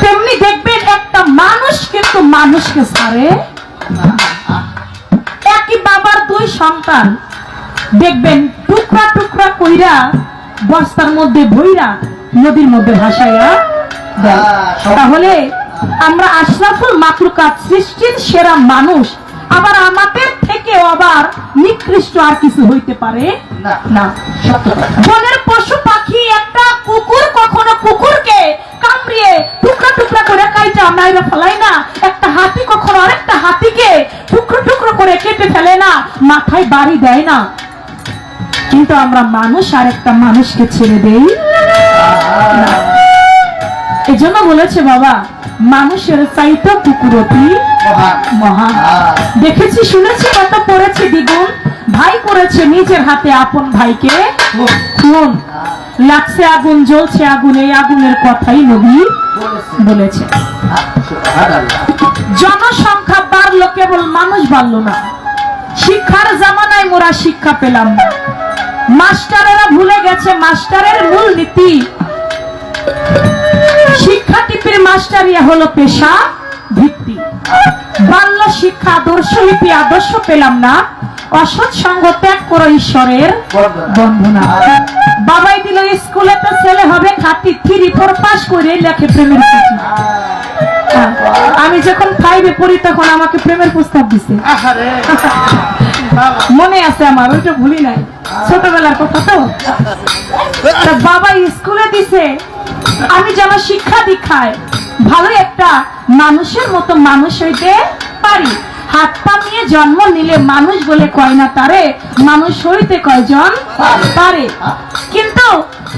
তেমনি দেখবেন একটা মানুষ কিন্তু মানুষকে ছাড়ে একই বাবার 2 সন্তান দেখবেন টুকরা টুকরা কইরা বস্তার মধ্যে ভইরা নদীর মধ্যে ভাসাইয়া দেয় তাহলে আমরা আশরাফুল মাখলুকাত সৃষ্টির সেরা মানুষ আবার আমাদের থেকে আবার নিকৃষ্ট আর কিছু হইতে পারে না বনের পশু পাখি একটা কুকুর কখনো কুকুরকে কামড়িয়ে টুকরা টুকরা করে কাইটা মাইরা ফেলাই না একটা হাতি কখনো আরেকটা হাতিকে টুকরো টুকরো করে কেটে ফেলে না মাথায় বাড়ি দেয় না কিন্তু আমরা মানুষ আরেকটা মানুষকে ছেড়ে দেই না এই জন্য বলেছে বাবা, মানুষের চাইতে কুকুরটি মহান। দেখেছি শুনেছি কত পড়েছে দ্বিগুণ, ভাই করেছে নিজের হাতে আপন ভাইকে খুন। লাগছে আগুন, জ্বলছে আগুন, এই আগুনের কথাই নবী বলেছে। জনসংখ্যা বাড়লো, কেবল মানুষ বাড়লো না। শিক্ষার জামানায় মোরা শিক্ষা পেলাম না। মাস্টারেরা ভুলে গেছে মাস্টারের মূল নীতি। শিক্ষা টিপির মাস্টারিয়া হলো পেশা ভিত্তি। বাল্য শিক্ষা আদর্শ লিপি আদর্শ পেলাম না। অসৎ সঙ্গ ত্যাগ করো ঈশ্বরের বন্ধনা। বাবাই দিল স্কুলে তো ছেলে হবে খাতি, 3-4 পাস করে লেখে প্রেমের চিঠি। আমি যখন 5-এ পড়ি তখন আমাকে প্রেমের প্রস্তাব দিছে, মনে আছে আমার, ওইটা ভুলি নাই, ছোটবেলার কথা তো। বাবা স্কুলে দিছে, আমি যেন শিক্ষা দীক্ষায় ভালো একটা মানুষের মতো মানুষ হইতে পারি। হাত পা নিয়ে জন্ম নিলে মানুষ বলে কয় না তারে, মানুষ হইতে কয়জন পারে। কিন্তু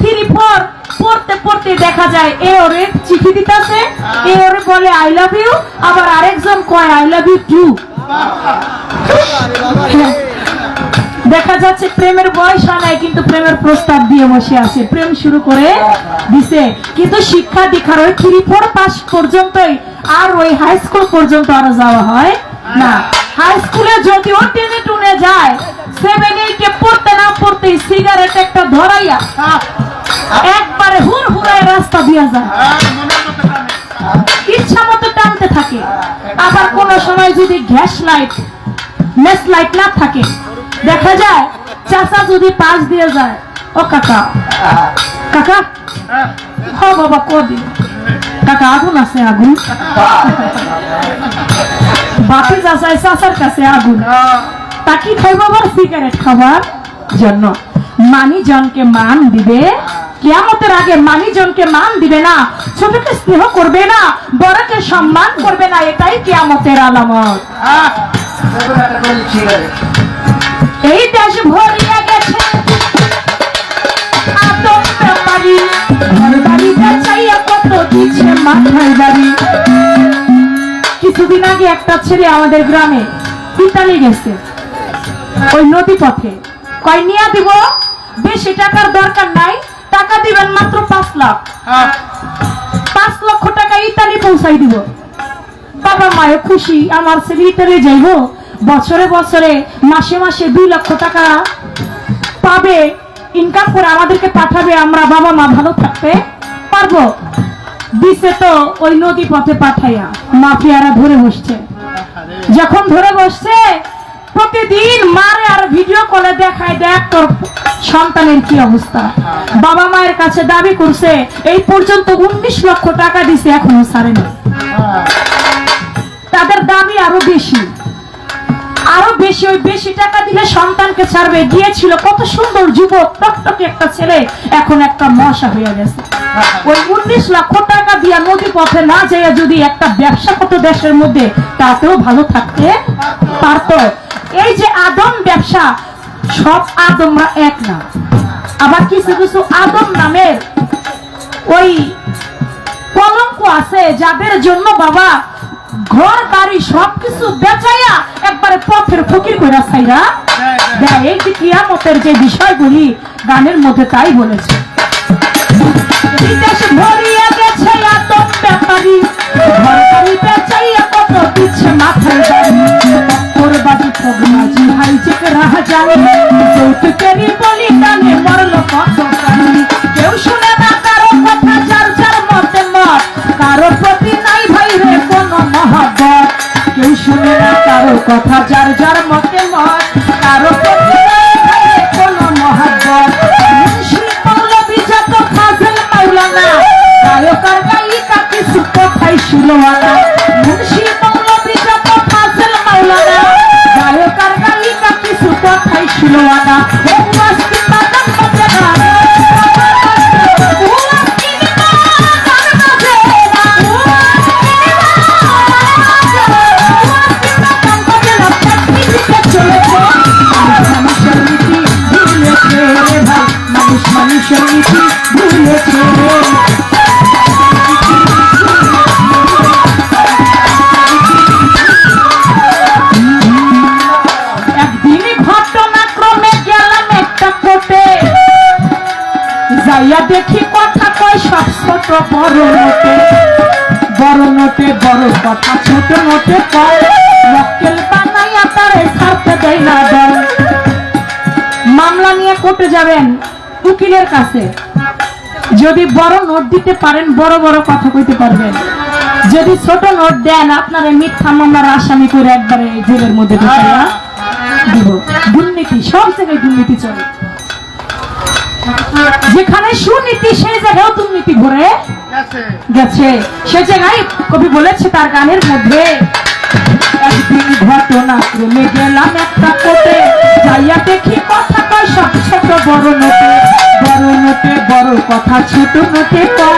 3-4 পড়তে পড়তে দেখা যায় এ ওরে চিঠি দিতেছে, এ ওরে বলে আই লাভ ইউ, আবার আরেকজন কয় আই লাভ ইউ টু। দেখা যাচ্ছে প্রেমের বয়স হয় নাই, কিন্তু প্রেমের প্রস্তাব দিয়ে বসে আছে, প্রেম শুরু করে দিছে। কিন্তু শিক্ষা দীক্ষার ওই 3-4 পাস পর্যন্তই, আর ওই হাই স্কুল পর্যন্ত আরো যাওয়া হয় না। হাই স্কুলে যদিও টেনে টুনে যায়, 7-8-এ পড়তে না পড়তেই সিগারেট একটা ধরাইয়া একবারে হুর হুরায় রাস্তা দিয়া যায়, ইচ্ছা মতো টানতে থাকে। আবার কোন সময় যদি গ্যাস লাইট মেস লাইট না থাকে, দেখা যায় চাচা যদি পাশ দিয়ে যায়, ও কাকা কাকা, হ বাবা কদিন কাকা আগুন আছে, আগুন। বাপি চাচায় চাচার কাছে আগুন, তাকি খাইব আবার সিগারেট খাবার জন্য। মানিজনকে মান দিবে, কিয়ামতের আগে মানিজনকে মান দিবে না, ছোটকে স্নেহ করবে না, বড়কে সম্মান করবে না, এটাই কিয়ামতের আলামত। এই দেশ ভরিয়া গেছে আদম ব্যাপারী, ঘর বাড়ি বেচাইয়া কত দিচ্ছে মাথায় বাড়ি। কিছুদিন আগে একটা ছেলে আমাদের গ্রামে ইতালি গেছে, ওই নদী পথে কয় নিয়া দিব, বেশি টাকার দরকার নাই, টাকা দিবেন মাত্র 5 লাখ। 5 লক্ষ টাকা ইতালি পৌঁছাই দিব। বাবা মায়ে খুশি, আমার ছেলে ইতালি যাইব, বছরে বছরে মাসে মাসে 2 লক্ষ টাকা পাবে, ইনকাম করে আমাদেরকে পাঠাবে, আমরা বাবা মা ভালো থাকতে পারবো। দিছে তো ওই নদী পথে পাঠাইয়া মাফিয়ারা ধরে বসছে। যখন ধরে বসছে প্রতিদিন মারে আর ভিডিও কলে দেখায়, দেখ তোর সন্তানের কি অবস্থা। বাবা মায়ের কাছে দাবি করছে, এই পর্যন্ত 19 লক্ষ টাকা দিছে, এখনো ছাড়েনি। তাদের দাবি আরো বেশি, আরো বেশি। ওই বেশি টাকা দিলে সন্তানকে ছাড়বে। গিয়েছিল কত সুন্দর যুবক টকটকে একটা ছেলে, এখন একটা মশা হয়ে গেছে। ওই 19 লক্ষ টাকা দিয়া নদী পথে না যাইয়া যদি একটা ব্যবসা কত দেশের মধ্যে, তাতেও ভালো থাকতে পারতো। এই যে আদম ব্যবসা, সব আদমরা এক না, আবার কিছু কিছু আদম নামের ওই কলঙ্ক আছে, যাদের জন্য বাবা ঘর বাড়ি সবকিছু বেচাইয়া একবারে পথের ফকির কইরা ছাইরা দেয়। এই যে কিয়ামতের যে বিষয়গুলি গানের মধ্যে তাই বলেছে। বিদেশ ভরিয়া গেছে আদম ব্যাপারী, ঘর বাড়ি বেচাইয়া কত দিচ্ছে মাথায় বাড়ি। তোর বাড়ি ফগনাজি হাইজেক রাহা যায়, যৌতুকেরই বলি গানে মরলো কত প্রাণী। কেউ শুনে না কারো কথা, যার যার মতে মত, কারো প্রতি নাই ভাই রে কোনো মহব্বত। কেউ শুনে না কারো কথা, যার যার মতে মত, কারো প্রতি নাই ভাই রে কোনো মহব্বত। মুন্সি মৌলবি যত ফাজিল মাওলানা, গায়ক আর গায়িকা কিছু কথাই শুনওয়ালা। মুন্সি মৌলবি যত ফাজিল মাওলানা, গায়ক আর গায়িকা কিছু কথাই শুনওয়ালা। মানুষ মানুষের নীতি ভুলেছে। বড় নোটে বড় কথা, ছোট নোটে কয় মক্কেল বানাইয়া তারে ছাড়তে দেয় না দল। মামলা নিয়ে কোর্টে যাবেন উকিলের কাছে, যদি বড় নোট দিতে পারেন বড় বড় কথা কইতে পারবেন, যদি ছোট নোট দেন আপনারা মিথ্যা মামলার আসামি করে একবারে জেলের মধ্যে ঢুকাইয়া দিব। দুর্নীতি, সব জায়গায় দুর্নীতি চলে, যেখানে সুনীতি সেই জায়গায় দুর্নীতি ভরে গেছে। সে জায়গায় কবি বলেছে তার গানের মধ্যে, একদিন ঘটনা ক্রমে গেলাম একটা কোটে, যাইয়া দেখি কথা কয় সব ছোট বড় নোটে বড় কথা, ছোট নোটে কম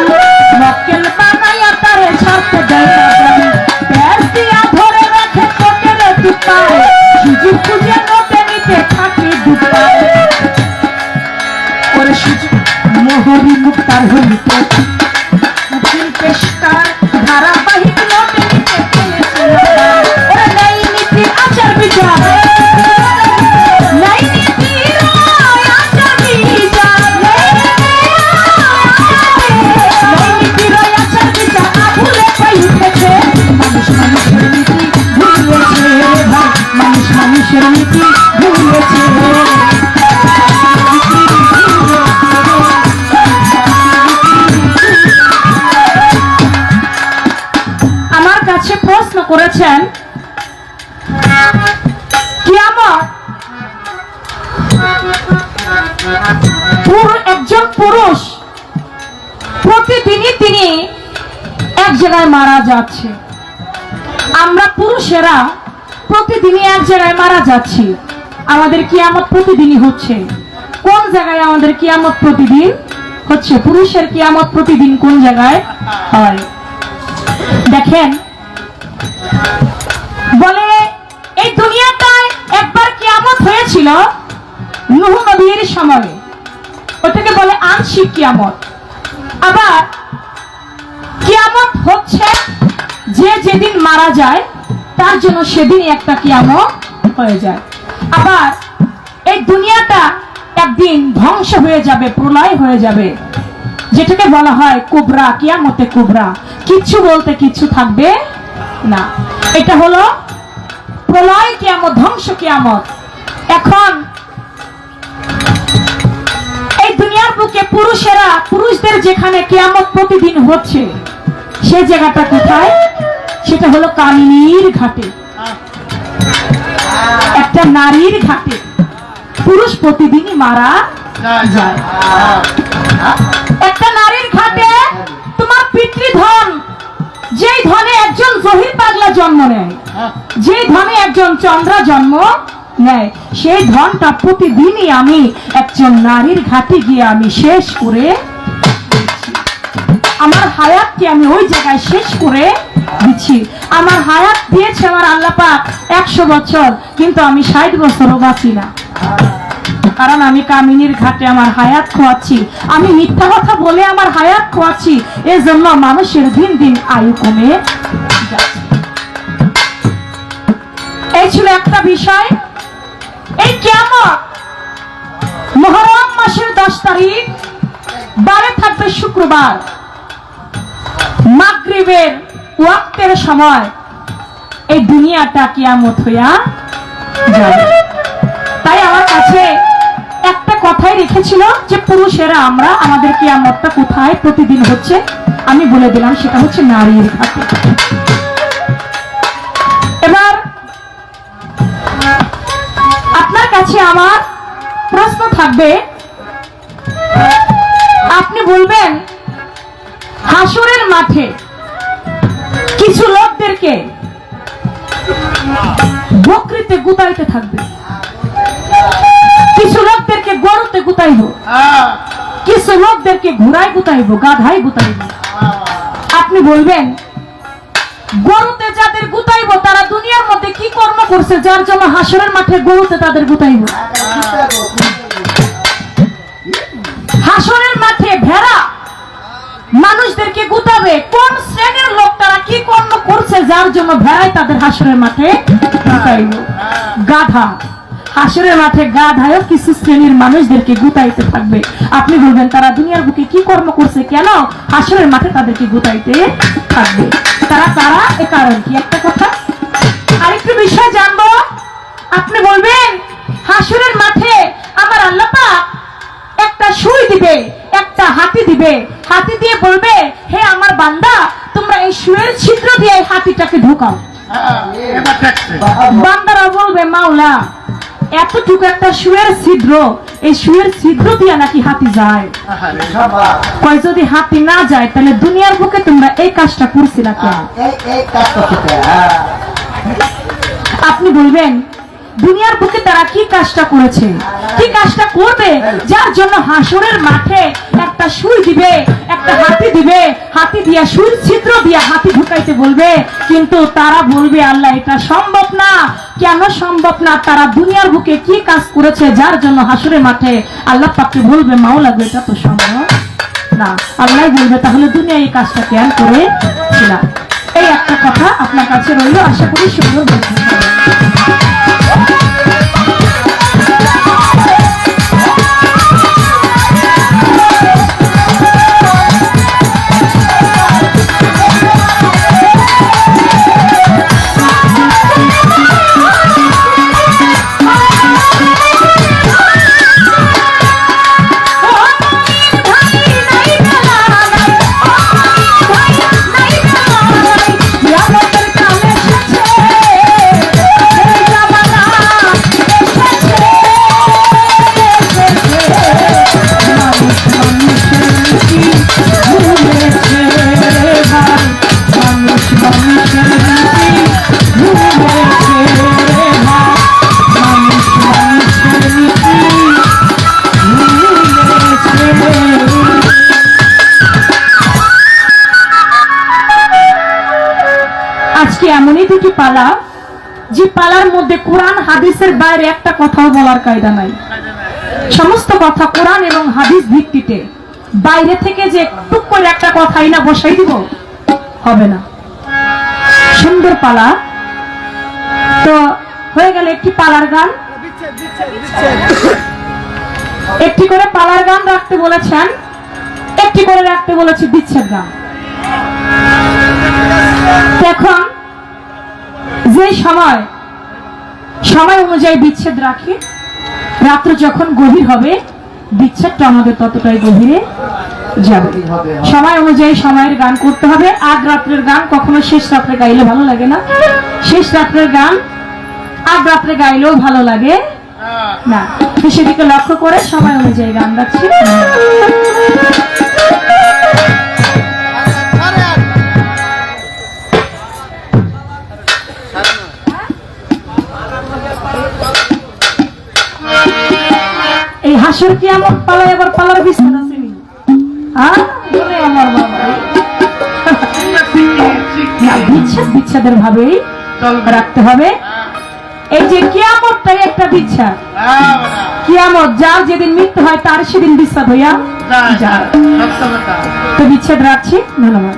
মক্কেল বানাইয়া তারে ছাড়তে দেয় না দম। প্যাস দিয়া ধরে রাখে কোটের দুপায়, সুযোগ খুঁজে নোটে নিতে থাকে দুপায়। ওরে সুযোগ মোহরি মুক্তার হইতে উকিল পেশকার ধারাবাহিক নোটে নিতে পেয়েছিল। ওরে নাই নীতি আচার বিচার, নাই নীতি আচার বিচার, নাই নীতি আচার বিচার আভুলে পাই উঠেছে। মানুষ মানুষের নীতি ভুলেছে, মানুষ মানুষের নীতি ভুলেছে। আমার কাছে প্রশ্ন করেছেন, কিয়ামত একজন পুরুষ প্রতিদিনই তিনি এক জায়গায় মারা যাচ্ছে, আমরা পুরুষেরা প্রতিদিনই এক জায়গায় মারা যাচ্ছি। আমাদের কিয়ামত প্রতিদিনই হচ্ছে। কোন জায়গায় আমাদের কিয়ামত প্রতিদিন হচ্ছে? পুরুষের কিয়ামত প্রতিদিন কোন জায়গায় হয়? দেখেন, বলে এই দুনিয়াটায় একবার কিয়ামত হয়েছিল নূহ নবীর সময়ে, ওটাকে বলে আংশিক কিয়ামত। আবার কিয়ামত হচ্ছে যে যেদিন মারা যায় তার জন্য সেদিনই একটা কিয়ামত হয়ে যায়। আবার এই দুনিয়াটা একদিন ধ্বংস হয়ে যাবে, প্রলয় হয়ে যাবে, যেটাকে বলা হয় কুবরা, কিয়ামতে কুবরা। কিচ্ছু বলতে কিচ্ছু থাকবে না, এটা হলো প্রলয় কিয়ামত, ধ্বংস কিয়ামত। এখন এই দুনিয়ার বুকে পুরুষেরা, পুরুষদের যেখানে কিয়ামত প্রতিদিন হচ্ছে সেই জায়গাটা কোথায়? সেটা হলো কামিনীর ঘাটে, একটা নারীর ঘাটে পুরুষ প্রতিদিনই মারা যায়। একটা নারীর ঘাটে তোমার পিতৃধন, যেই ধনে একজন জহির পাগলা জন্ম নেয়, যেই ধনে একজন চন্দ্রা জন্ম নেয়, সেই ধনটা প্রতিদিনই আমি একজন নারীর ঘাটে গিয়ে আমি শেষ করে দিচ্ছি। আমার হায়াতকে আমি ওই জায়গায় শেষ করে দিচ্ছি। আমার হায়াত দিয়েছে আমার আল্লাহ পাক 100 বছর, কিন্তু আমি 60 বছরও বাঁচি না, কারণ আমি কামিনীর ঘাটে আমার হায়াত খোয়াচ্ছি। আমি মিথ্যা কথা বলে আমার হায়াত খোয়াচ্ছি, এজন্য মানুষের দিন দিন আয়ু কমে যাচ্ছে। এই ছিল একটা বিষয়। এই কিয়ামত মুহররম মাসের 10 তারিখ, বারে থাকবে শুক্রবার, মাগরিবের ওয়াক্তের সময় এই দুনিয়াটা কিয়ামত হইয়া যাবে। তাই আমার কাছে একটা কথাই রেখেছিল যে পুরুষেরা আমরা, আমাদের কিয়ামতটা কোথায় প্রতিদিন হচ্ছে, আমি বলে দিলাম সেটা হচ্ছে নারীর ঘাটে। এবার আপনার কাছে আমার প্রশ্ন থাকবে, আপনি বলবেন হাসরের মাঠে কিছু লোকদেরকে বকরিতে গুতাইতে থাকবে, কিছু লোকদেরকে গরুতে গুতাইব, কিছু লোকদেরকে ঘোড়ায় গুতাইব, গাধায় গুতাইব। আপনি বলবেন গরুতে যাদের গুতাইব তারা দুনিয়ার মধ্যে কি কর্ম করছে যার জন্য হাসরের মাঠে গরুতে তাদের গুতাইব? হাসরের মাঠে ভেড়া মানুষদেরকে গুতাবে, কোন শ্রেণীর লোক তারা কি কর্ম করছে যার জন্য ভেড়ায় তাদের হাসরের মাঠে গুতাইব? গাধা। হাসরের মাঠে গাধায়ও কিছু শ্রেণীর মানুষদেরকে গুতাইতে থাকবে। আপনি বলবেন তারা দুনিয়ার বুকে কি কর্ম করছে, কেন হাসরের মাঠে তাদেরকে গুতাইতে থাকবে? তারা তারা এ কারণ কি? একটা কথা আরেকটু বিষয় জানবো। আপনি বলবেন হাসরের মাঠে আমার আল্লাহ পাক একটা সুই দিবে, একটা হাতি দিবে, হাতি দিয়ে বলবে হে আমার বান্দা তোমরা এই সুয়ের ছিদ্র দিয়ে এই হাতিটাকে ঢুকাও। বান্দারা বলবে মাওলা এতটুকু একটা সুয়ের ছিদ্র, এই সুয়ের ছিদ্র দিয়ে নাকি হাতি যায়? কয় যদি হাতি না যায় তাহলে দুনিয়ার বুকে তোমরা এই কাজটা করছিলা কেন? আপনি বলবেন দুনিয়ার বুকে তারা কি কাজটা করেছে, কি কাজটা করবে যার জন্য হাসরের মাঠে একটা সুই দিবে, একটা হাতি দিবে, হাতি দিয়া সুই ছিদ্র দিয়া হাতি ঢুকাইতে বলবে, কিন্তু তারা বলবে আল্লাহ এটা সম্ভব না। কেন সম্ভব না? তারা দুনিয়ার বুকে কি কাজ করেছে যার জন্য হাসরের মাঠে আল্লাহ পাককে বলবে মাওলা গো এটা তো সম্ভব না। আল্লাহ বলবে তাহলে দুনিয়া এই কাজটা কেন করেছিল? এই একটা কথা আপনার কাছে রইল, আশা করি সুন্দর বুঝতে পারবেন। আজকে এমনই দুটি পালা যে পালার মধ্যে কোরআন হাদিসের বাইরে একটা কথাও বলার কায়দা নাই। সমস্ত কথা কোরআন এবং হাদিস ভিত্তিতে, বাইরে থেকে যে টুক করে একটা কথাই না বসাই দিব হবে না। সুন্দর পালা তো হয়ে গেল। একটি পালার গান, একটি করে পালার গান রাখতে বলেছেন, একটি করে রাখতে বলেছে বিচ্ছেদ গান। এখন যে সময় অনুযায়ী বিচ্ছেদ রাখি, রাত্র যখন গভীর হবে বিচ্ছেদটা আমাদের ততটাই গভীরে যাবে। সময় অনুযায়ী সময়ের গান করতে হবে। আগ রাত্রের গান কখনো শেষ রাত্রে গাইলে ভালো লাগে না, শেষ রাত্রের গান আগ রাত্রে গাইলেও ভালো লাগে না। সেদিকে লক্ষ্য করে সময় অনুযায়ী গান গাচ্ছি। এই হাসর কি এমন পালায় আবার পালার বিস্তার আছে নি? আমার বাবা বিচ্ছেদের ভাবেই রাখতে হবে। এই যে কিয়ামতটাই একটা বিচ্ছেদ। কিয়ামত যার যেদিন মৃত্যু হয় তার সেদিন বিচ্ছেদ হইয়া যায়। তো বিচ্ছেদ রাখছি। ধন্যবাদ।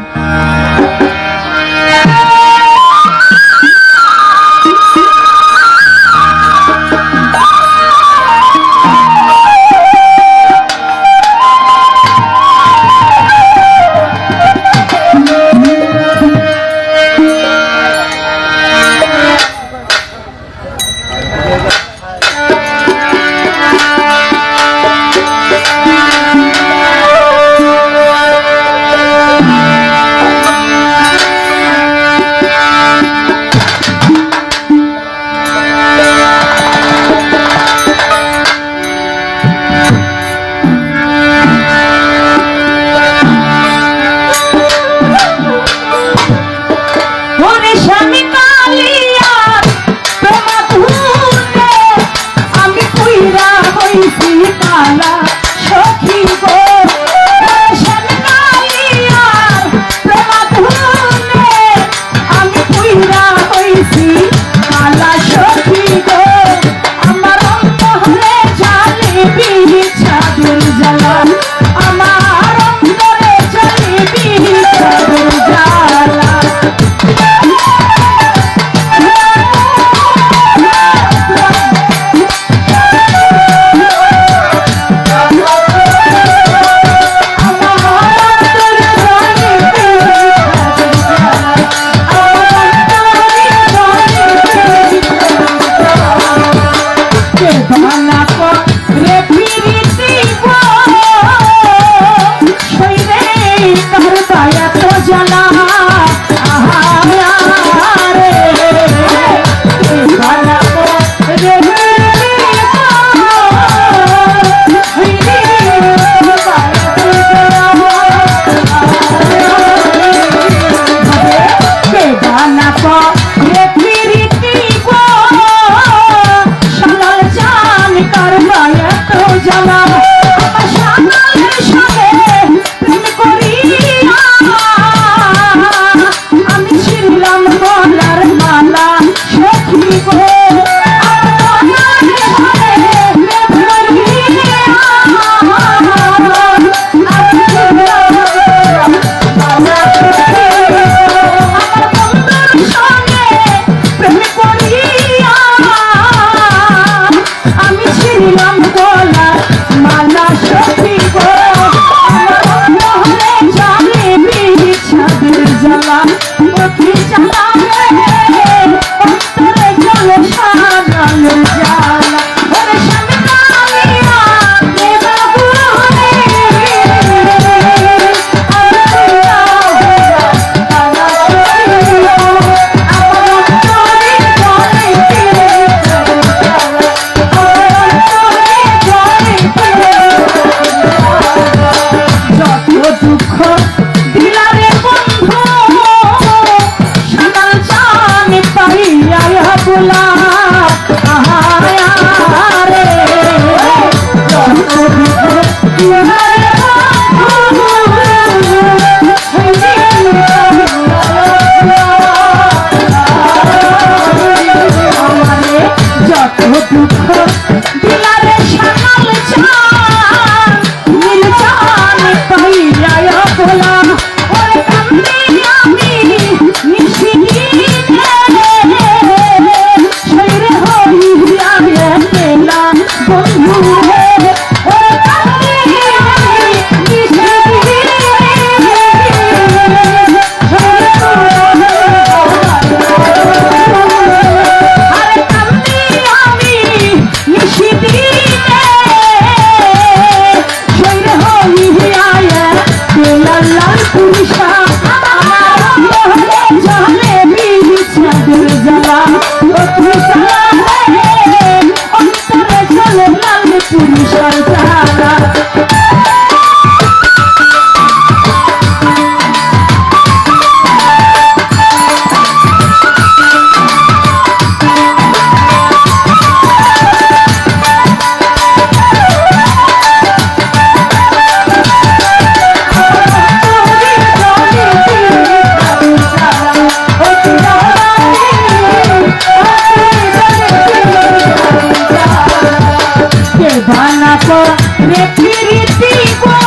রে প্রীতি গো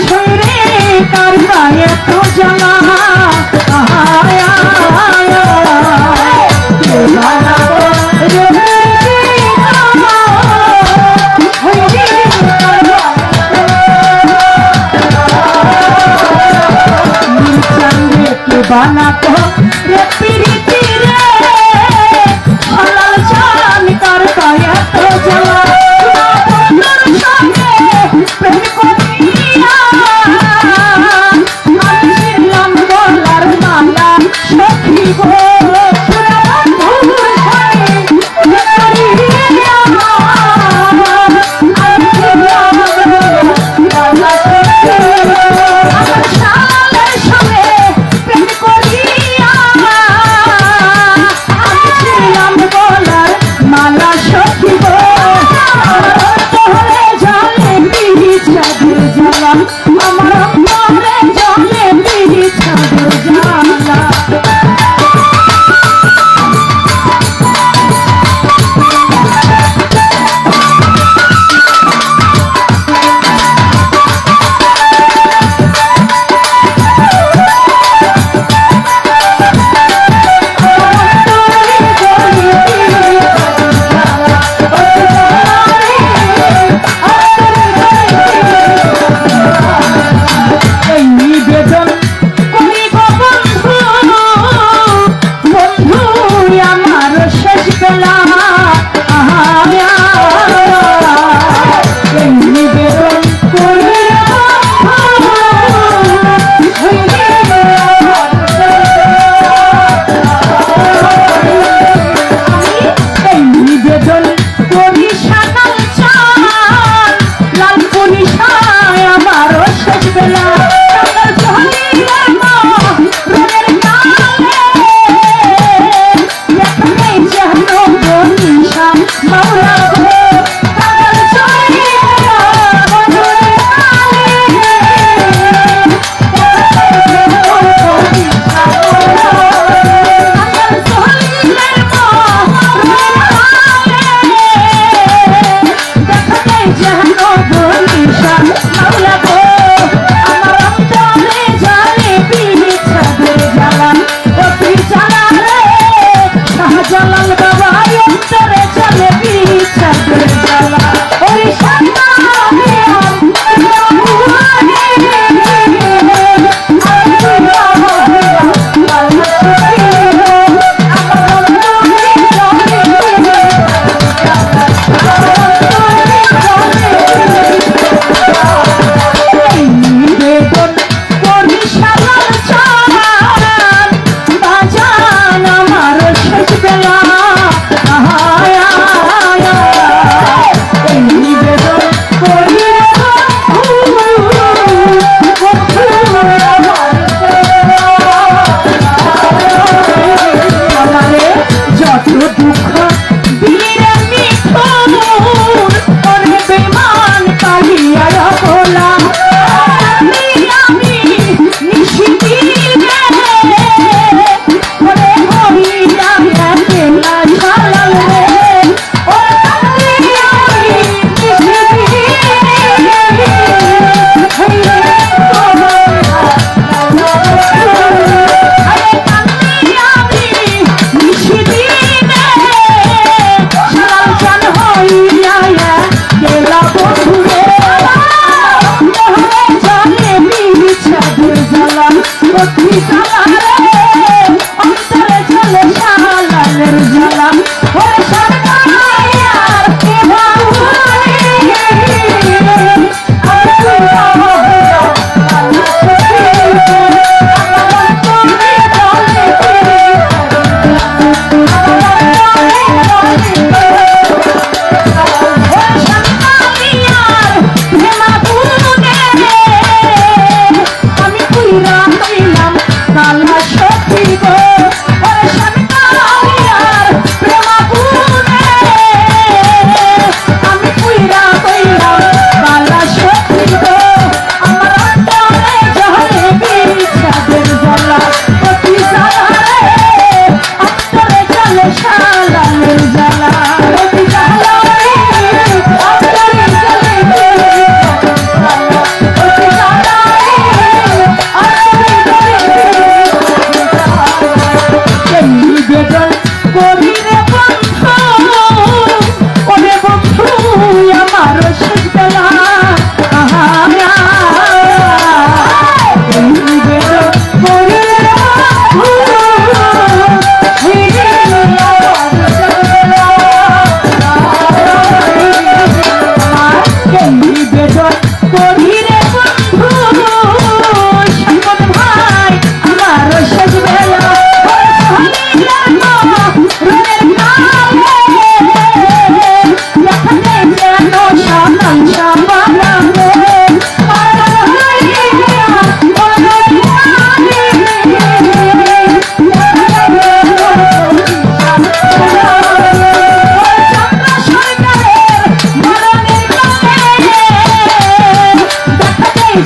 ছেড়ে কার গায়ে তো জ্বালা আয় আয় রে বালা গো রে প্রীতি গো ছেড়ে কার গায়ে के बाना को रे पीरिति रे हलाल जान कर पाया तो जला नर सामने प्रेम को दिया आशीर्वाद बोलार माला सखी गो पूरा धूल है ये करिया आशीर्वाद माला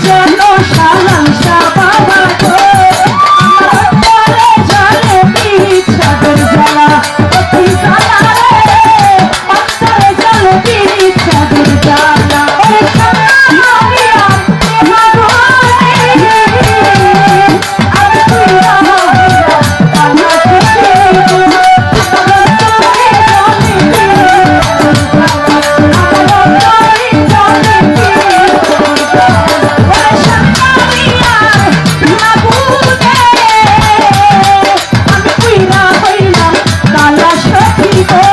জল শালাল শাহ বাবা গো আমার অন্তরে জলে বীজ সাগর জ্বালা অতি জ্বালা রে অন্তরে জলে বীজ সাগর জ্বালা ওরে শালালিয়া মাগোরে আমি তুইরা আল্লাহ খুশি গো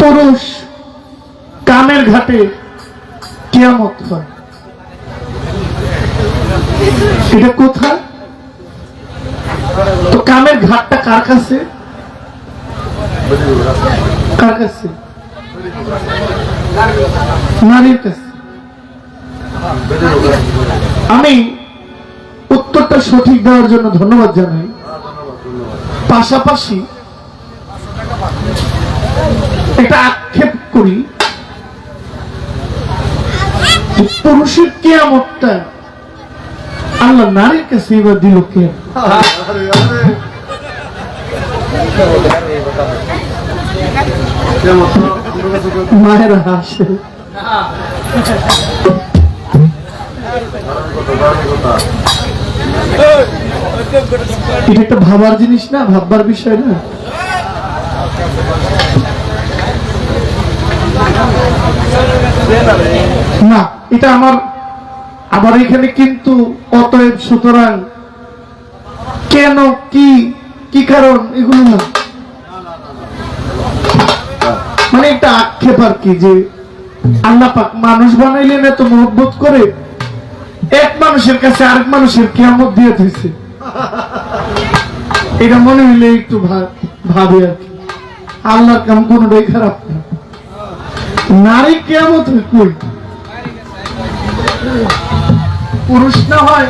পুরুষ কামের ঘাটে কিয়ামত হয়, এটা কোথায়? তো কামের ঘাটটা কার কাছে? কার কাছে? নারীর কাছে। আমি উত্তরটা সঠিক দেওয়ার জন্য ধন্যবাদ জানাই। পাশাপাশি এটা আক্ষেপ করি, পুরুষের কিয়ামতটা আল্লাহ নারীর কাছে এবার দিল কে? মায়েরা হাসে। এটা একটা ভাবার জিনিস না, ভাববার বিষয় না। না, এটা আমার আবার এখানে কিন্তু অতএব সুতরাং কেন কি কি কারণ এগুলো না, মানে একটা আক্ষেপ আর কি, যে আল্লাহ পাক মানুষ বানাইলেন এত মহব্বত করে, এক মানুষের কাছে আরেক মানুষের কিয়ামত দিয়ে দিয়েছে। এটা মনে হইলে একটু ভাবে আর কি, আল্লাহর কাম কোনটাই খারাপ না। নারী কিয়ামত কই? পুরুষ না হয়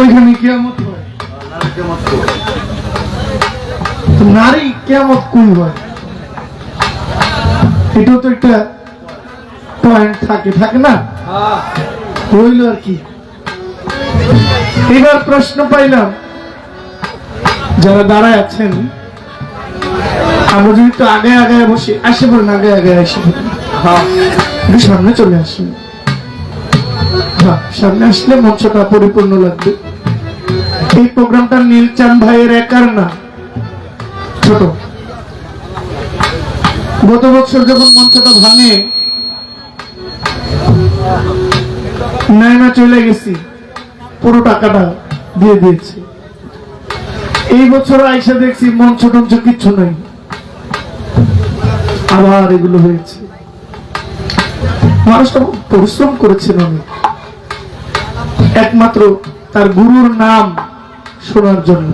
ওইখানে কিয়ামত হয়, নারী কিয়ামত কই হয়? এটাও তো একটা পয়েন্ট থাকে না, হইল আর কি। এবার প্রশ্ন পাইলাম, যারা দাঁড়ায় আছেন, আমরা যদি তো আগে আগে বসে আসে বলেন, আগে আগে আসে একটু সামনে চলে আসেন। সামনে আসলে মঞ্চটা পরিপূর্ণ লাগবে। এই প্রোগ্রামটা নীলচাঁদ ভাইয়ের একার না, ছোট। গত বছর যখন মঞ্চটা ভাঙে নাইনা চলে গেছি, পুরো টাকাটা দিয়ে দিয়েছি। এই বছর আইসা দেখছি মঞ্চ টঞ্চ কিচ্ছু নাই, আবার এগুলো হয়েছে। মানুষটা পরিশ্রম করেছিল অনেক, একমাত্র তার গুরুর নাম শোনার জন্য।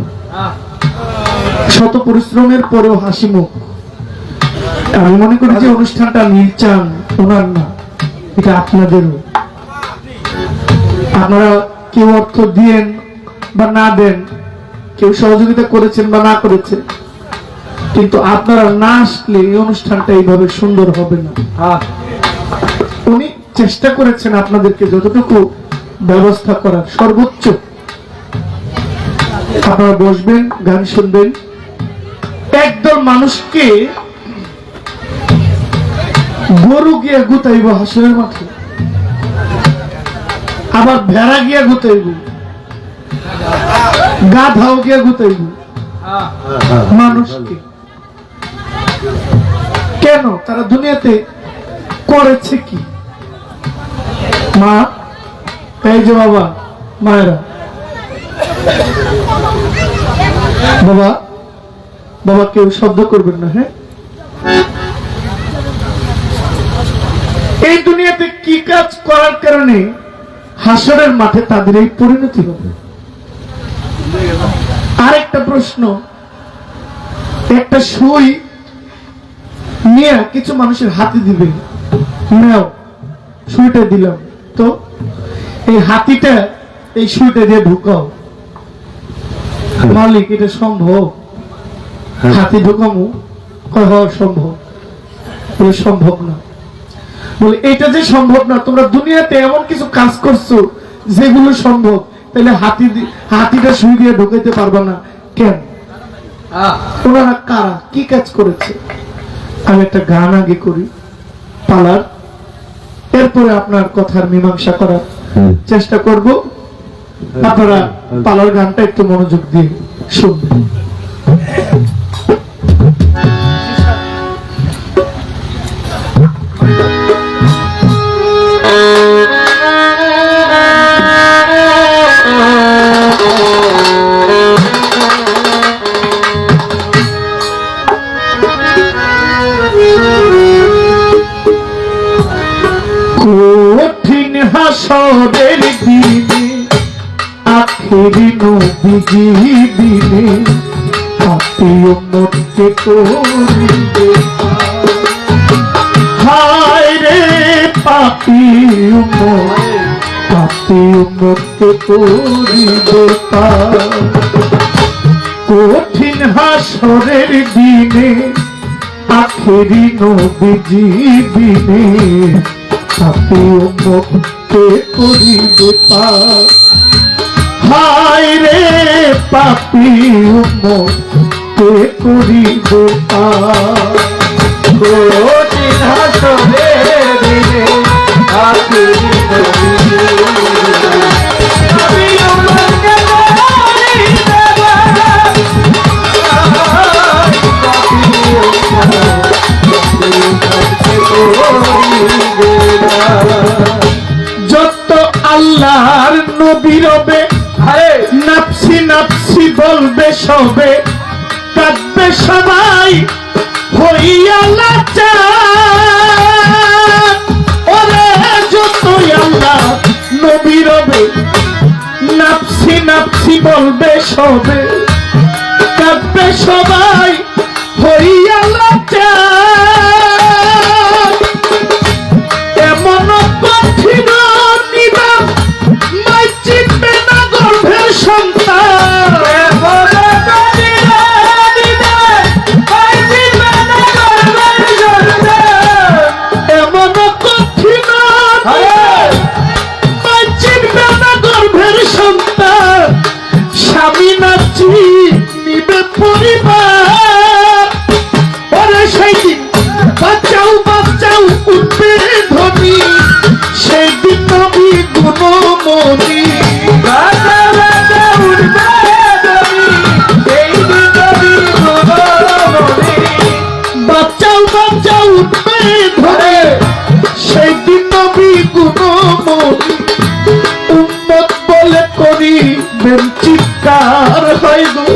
শত পরিশ্রমের পরেও হাসি মুখ। আমি মনে করি যে অনুষ্ঠানটা নীলচাঁদ ওনার না, এটা আপনাদেরও। আপনারা কেউ অর্থ দিয়েন বা না দেন, কেউ সহযোগিতা করেছেন বা না করেছেন, কিন্তু আপনারা না আসলে এই অনুষ্ঠানটা এইভাবে সুন্দর হবে না। উনি চেষ্টা করেছেন আপনাদেরকে যতটুকু ব্যবস্থা করার সর্বোচ্চ। আপনারা বসবেন, গান শুনবেন। একদল মানুষকে গরু গিয়া গুতাইব হাসরের মাঠে, আবার ভেড়া গিয়া গুতাইব, গাধাও গিয়া গুতাইব মানুষকে। কেন? তারা দুনিয়াতে করেছে কি? মা, এই যে বাবা, মায়েরা, বাবা বাবা কেউ শব্দ করবেন না, হ্যাঁ? এই দুনিয়াতে কি কাজ করার কারণে হাসরের মাঠে তাদের এই পরিণতি হবে? আরেকটা প্রশ্ন, একটা সুই নিয়ে কিছু মানুষের হাতে দিবে, নাও সুইটা দিলাম, তো এই হাতিটা এই সুইটা দিয়ে ঢুকাও। মালিক, এটা সম্ভব? হাতি ঢুকামু? কয় হওয়া সম্ভব? বলে সম্ভব না। বলে এটা যে সম্ভব না, তোমরা দুনিয়াতে এমন কিছু কাজ করছো যেগুলো সম্ভব, তাহলে হাতিটা সুই দিয়ে ঢুকাইতে পারবা না কেন? ওনারা কারা, কি কাজ করেছে? আমি একটা গান আগে করি পালার, এরপরে আপনার কথার মীমাংসা করার চেষ্টা করব। আপনারা পালার গানটা একটু মনোযোগ দিয়ে শুনবেন। কঠিন হাসরের দিনে, আখেরি নবীজি দিনে, পাপী উম্মতকে করিবে, হায় রে পাপী উম্মতকে করিবে পার। কঠিন হাসরের দিনে, আখেরি নবীজি দিনে, পাপী উম্মতকে করিবে পার। হায় রে পাপী উম্মতকে করিবে পার। কঠিন হাসরের দিনে আখেরি নবীজি পাপী উম্মতকে করিবে পার। পাপী উম্মতকে করিবে পার। যত আল্লাহর নবী রবে, নাফসি নাফসি বলবে সবে, কাঁদবে সবাই হইয়া লাচার। ওরে যত আল্লাহ নবী রবে, নাফসি নাফসি বলবে সবে, কাঁদবে সবাই হইয়া লাচার। এমন কঠিন নিদান মাই চিনবে না গর্ভের সন্তান। এমন কঠিন নিদান মাই চিনবে না গর্ভের সন্তান। এমন কঠিন নিদান মাই চিনবে না গর্ভের সন্তান। স্বামী নাচি নিবে পরিবার। ওরে সেই দিন বাঁচাও বাঁচাও উঠবে ধ্বনি, সেই দিন নবী গুণমণি। বাঁচা বাঁচা উঠবে ধ্বনি, সেই দিন নবী গুণমণি। বাঁচাও বাঁচাও উঠবে ধ্বনি, সেই দিন নবী গুণমণি। উম্মত বলে করিবেন চিৎকার, হয় গো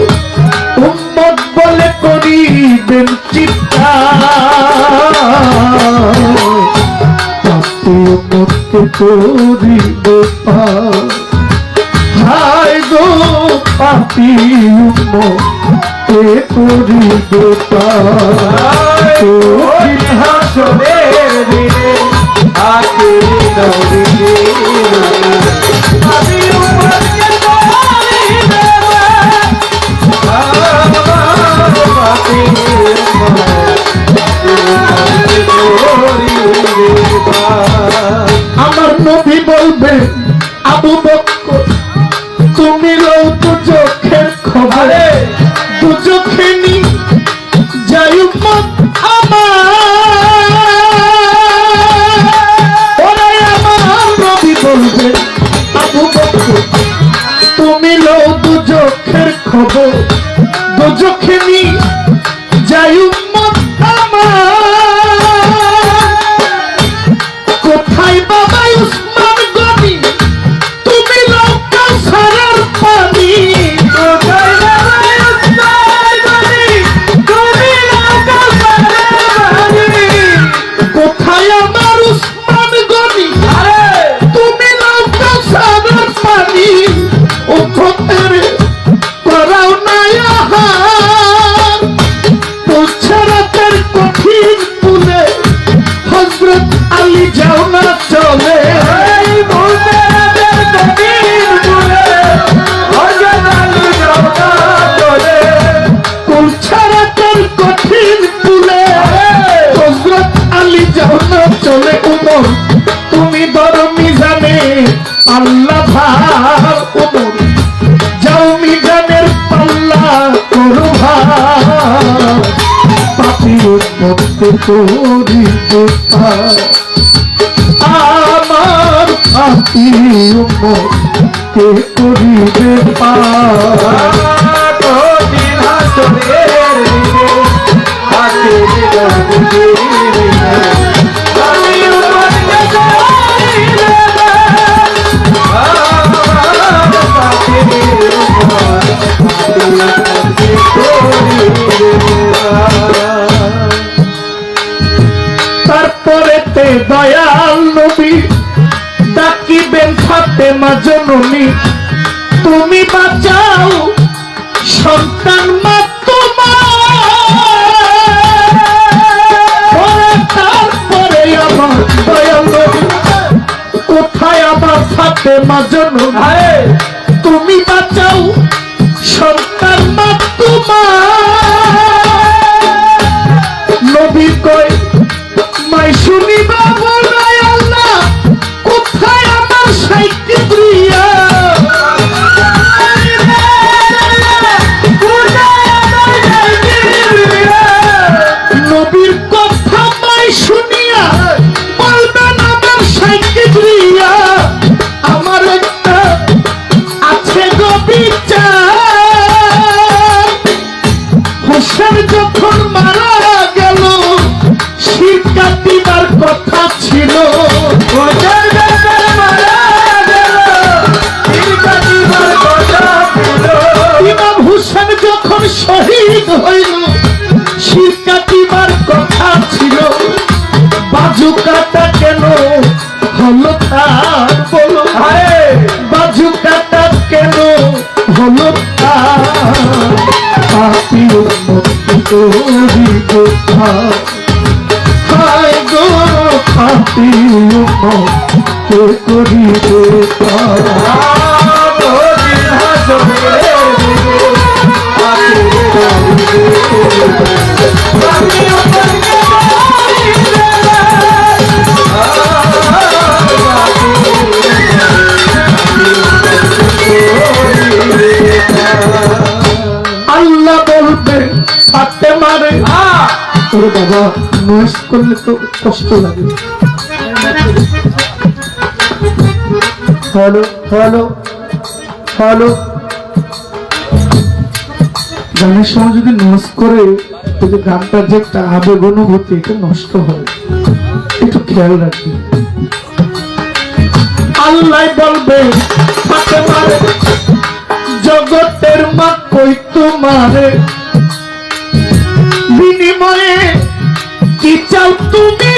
উম্মত বলে করিবেন চিৎকার। পাপী উম্মতকে করিবে পার। হায় গো পাপী উম্মতকে করিবে পার। কঠিন হাসরের দিনে আখেরি নবীজি পাপী উম্মতকে করিবে পার। পাপী উম্মতকে করিবে পার। রাতের কঠিন তুলে হযরত আলী যাও না চলে এই মুজারাদের কঠিন বলে হযরত আলী যাও না চলে কুলছা রাতের কঠিন তুলে হযরত আলী যাও না চলে উমর তুমি ধরো মিজানে আল্লাহ ভার উমর যাও মিজানের পাল্লা করো ভার পাপির মধ্যে করিতে পার আমার পাপি উমর কে করিবে পার কঠিন হাসরের দিনে আখেরি নবীর আমি উম্মতকে করিবে আমার পাপি উম্মতকে করিবে তারপরেতে দয়াল নবী ডাকিবেন ফাতেমা জননী তুমি বাঁচাও সন্তান মা তোমার তারপরে আমার দয়াল নবী কোথায় আবার ফাতেমা জননী তুমি বাঁচাও সন্তান মা তোমার নবী কয় মাই শুনি বাবা আল্লাহ কোথায় আমার সাইকে প্রিয়া নবীর কথা মাই শুনিয়া বলবেন আমার সাইকে প্রিয়া আমার একটা আছে গো বিচার হোসেন যখন মারা গেল শির কাটিবার কথা ছিল হোসেন যখন মারা গেল শির কাটিবার কথা ছিল ইমাম হোসেন যখন শহীদ হইল শির কাটিবার কথা ছিল বাজু কাটা কেন হলো তার বলো বাজু কাটা কেন হলো তার পাপি উম্মত করিব পার হায় গো পাপি উম্মত কে করিবে পার কঠিন হাসরের দিনে আখেরি নবীর আমি উম্মতকে আল্লাহ বলবে ফাতেমারে ওরে বাবা নয়েস করলে তো কষ্ট লাগে হ্যালো হ্যালো হ্যালো গানের সময় যদি নয়েস করে যদি গানটার যে একটা আবেগ অনুভূতি এটা নষ্ট হয় একটু খেয়াল রাখি আল্লাহ বলবে ফাতেমারে জগতের মা কই তোমারে বিনিময়ে কি চাও তুমি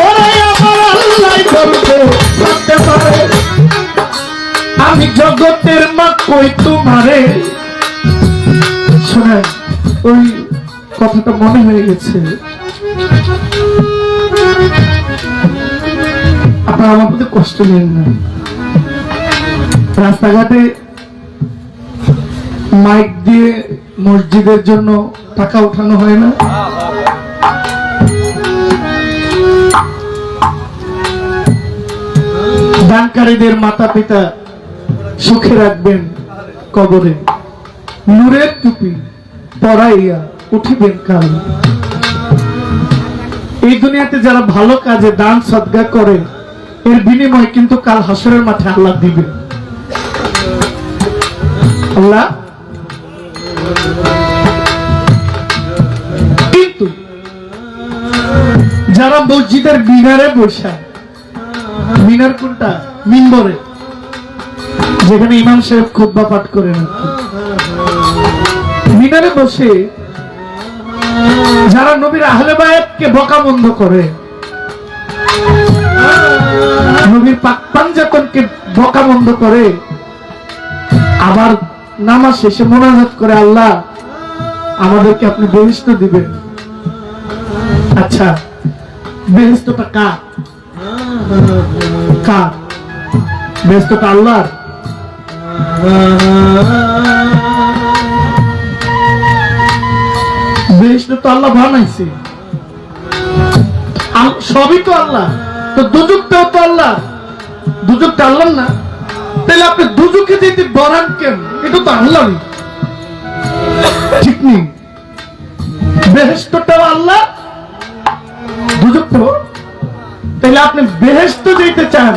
ওরে আমার আল্লাহ বলবে ফাতেমারে আমি জগতের মা কই তোমারে শোনেন ওই কথাটা মনে হয়ে গেছে আপনারা আমার প্রতি কষ্ট নেন না রাস্তাঘাটে মাইক দিয়ে মসজিদের জন্য টাকা উঠানো হয় না দানকারীদের মাতা পিতা সুখে রাখবেন কবরে নূরের টুপি পরাইয়া উঠিবেন কাল এই দুনিয়াতে যারা ভালো কাজে দান সদকা করে এর বিনিময় কিন্তু কাল হাসরের মাঠে আল্লাহ দিবেন আল্লাহ কিন্তু যারা মসজিদের মিনারে বসে মিনার কোনটা মিম্বরে যেখানে ইমাম সাহেব খুতবা পাঠ করেন মিনারে বসে যারা নবীর আহলে বায়াতকে বকাবন্ধ করে নবীর পাক পাঞ্জাতনকে বকাবন্ধ করে আবার নামাজ শেষে মোনাজাত করে আল্লাহ আমাদেরকে আপনি বেহেশত দিবেন। আচ্ছা, বেহেশতটা কার? কার? বেহেশতটা আল্লাহর। বেহেশত তো আল্লাহ বানাইছে, সবই তো আল্লাহ। তো দুজকটাও তো আল্লাহ, দুজকটা আল্লাহ না, তাহলে আপনি দুজকে যেতে ডরান কেন? এটা তো আল্লাহরই, ঠিক নেই? বেহেশতটাও আল্লাহ, দুজকটাও। তাহলে আপনি বেহেশত যেতে চান,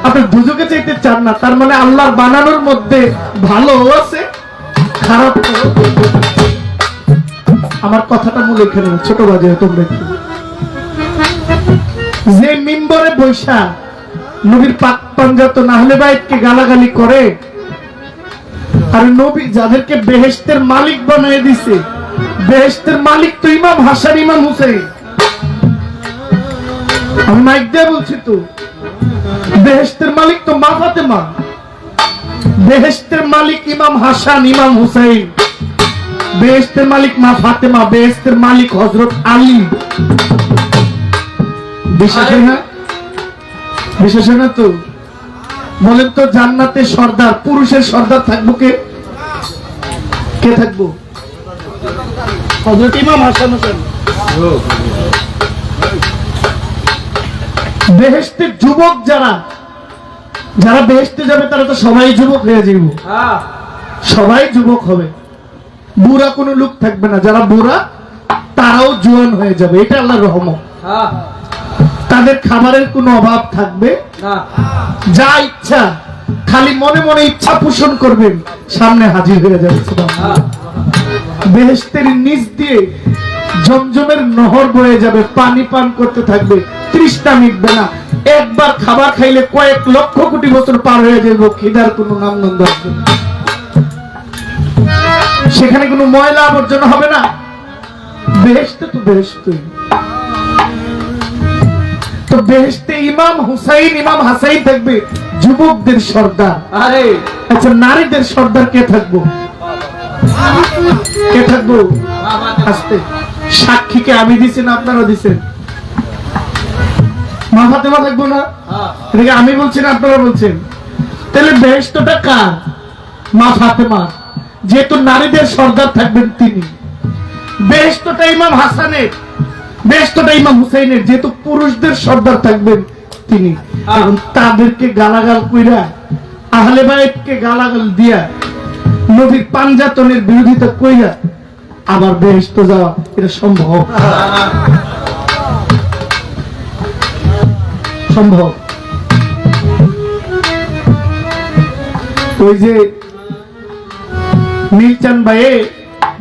আপনি দুজকে যেতে চান না, তার মানে আল্লাহর বানানোর মধ্যে ভালো আছে, খারাপ। আমার কথাটা মূল এখানে, ছোট বাজে তোমরা একটু। যে মিম্বরে বৈশা নবীর পাক পাঞ্জাত আহলে বাইতকে গালাগালি করে, আর নবী যাদেরকে বেহেশতের মালিক বানিয়ে দিছে, বেহেশতের মালিক তো ইমাম হাসান, ইমাম হুসেন। আমি মাইক দিয়ে বলছি তো, বেহেশতের মালিক তো মা ফাতেমা, বেহেশতের মালিক ইমাম হাসান, ইমাম হুসেন, বেহেশতের মালিক মা ফাতেমা, বেহেশতের মালিক হযরত আলী। বিশ্বাস হয় না? বিশ্বাস হয় না তো? বলেন তো, জান্নাতে সর্দার, পুরুষের সর্দার থাকবো কে? কে থাকবো? হযরত ইমাম হাসান হোসেন। বেহেশতের যুবক যারা, যারা বেহেশতে যাবে তারা তো সবাই যুবক হয়ে যাবে, সবাই যুবক হবে, বুড়া কোনো লোক থাকবে না। যারা বুড়া তারাও জোয়ান হয়ে যাবে, এটা আল্লাহর রহমত। তাদের খাবারের কোনো অভাব থাকবে না, যা ইচ্ছা খালি মনে মনে ইচ্ছা পোষণ করবেন, সামনে হাজির হয়ে যাবে। বেহেশতের নিচ দিয়ে জমজমের নহর বয়ে যাবে, পানি পান করতে থাকবে, তৃষ্ণা মিটবে না। একবার খাবার খাইলে কয়েক লক্ষ কোটি বছর পার হয়ে যাবে, খিদার কোনো নামগন্ধ আসবে না। সেখানে কোনো ময়লা আবর্জনা হবে না। বেহেশতে তো বেহেশতই। তো বেহেশতে ইমাম হুসাইন, ইমাম হাসাইন থাকবে, যুবকদের সর্দার। আরে আচ্ছা, নারীদের সর্দার কে থাকবো? কে থাকবো? আস্তে, সাক্ষীকে আমি দিছি না আপনারা দিছেন? মা ফাতেমা থাকবো না? এটাকে আমি বলছি না আপনারা বলছেন? তাহলে বেহেশতটা কার? মা ফাতেমা, যেহেতু নারীদের সর্দার থাকবেন তিনি। বেহেশতটা ইমাম হাসানের, বেহেশতটা ইমাম হুসাইনের, যেহেতু পুরুষদের সর্দার থাকবেন তিনি। এবং তাদেরকে গালাগাল কইরা, আহলে বাইতকে গালাগাল দিয়া, নবীর পাঞ্জাতনের বিরোধিতা কইরা আবার বেহেশত যাওয়া, এটা সম্ভব? সম্ভব? ওই যে নীলচান ভাইয়ে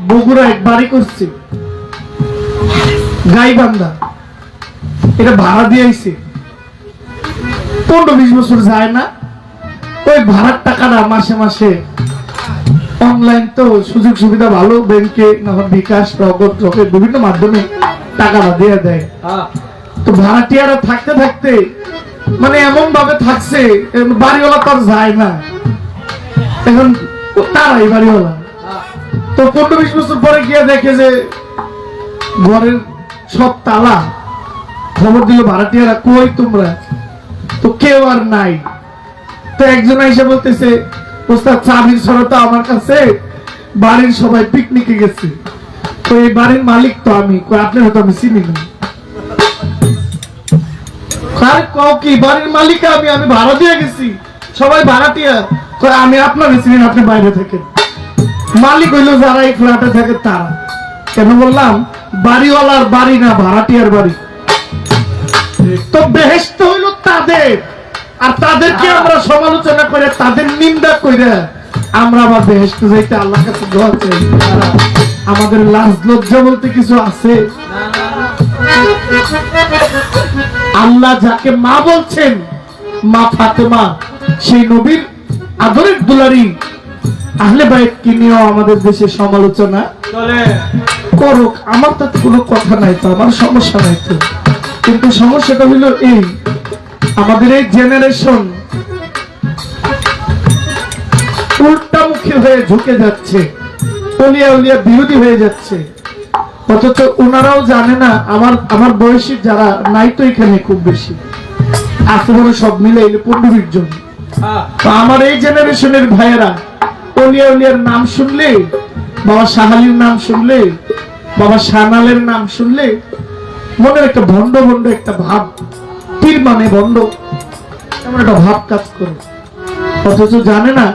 বগুড়া এক বাড়ি করছে, গাইবান্ধা, এটা ভাড়া দিয়ে আইছে, 15-20 বছর যায় না। ওই ভাড়ার টাকাটা মাসে মাসে অনলাইন তো সুযোগ সুবিধা ভালো, ব্যাংকে বিকাশ, নগদ, রকেট বিভিন্ন মাধ্যমে টাকাটা দিয়ে দেয়। তো ভাড়াটিয়ারা থাকতে থাকতে মানে এমন ভাবে থাকছে, বাড়িওয়ালা তো আর যায় না, এখন তারাই বাড়িওয়ালা। তো 15-20 বছর পরে গিয়ে দেখে যে ঘরের সব তালা, খবর দিল ভাড়াটিয়ারা, কই তোমরা? তো কেউ আর নাই। তো একজন এসে বলতেছে, ওস্তাদ চাবির সরতা আমার কাছে, বাড়ির সবাই পিকনিকে গেছে, তো এই বাড়ির মালিক তো আমি। আপনার হয়তো আমি চিনি না। কি বাড়ির মালিক আমি, আমি ভাড়া দিয়ে গেছি, সবাই ভাড়াটিয়া। আমি আপনার চিনি না, আপনি বাইরে থাকেন। মালিক হইলো যারা এই ফ্ল্যাটে থাকে তারা। কেন বললাম? বাড়িওয়ালার বাড়ি না, ভাড়াটিয়ার বাড়ি। তো বেহেশত হইল তাদের, আর তাদেরকে আমরা সমালোচনা করে, তাদের নিন্দা করে আমরা আবার বেহেশত যাইতে আল্লাহর কাছে দোয়া চাই। আমাদের লাজ লজ্জা বলতে কিছু আছে? আল্লাহ যাকে মা বলছেন, মা ফাতেমা, সেই নবীর আদরের দুলারি আহলে বাইতকে নিয়েও আমাদের দেশে সমালোচনা করুক, আমার তাতে কোনো কথা নাই, তো আমার সমস্যা নাই তো। কিন্তু সমস্যাটা হইল এই, আমাদের এই জেনারেশন উল্টামুখী হয়ে ঝুঁকে যাচ্ছে, অলিয়া উলিয়া বিরোধী হয়ে যাচ্ছে, অথচ ওনারাও জানে না আমার বয়সী যারা নাই তো এখানে খুব বেশি আছে বলে সব মিলে 15-20 জন। তো আমার এই জেনারেশনের ভাইয়েরা অলিয়া উলিয়ার নাম শুনলে, বাবা শাহালির নাম শুনলে, বাবা শাহনালের নাম শুনলে মনের একটা ভণ্ড ভণ্ড একটা ভাব, তীর মানে ভণ্ড এমন একটা ভাব কাজ করে, অথচ জানে না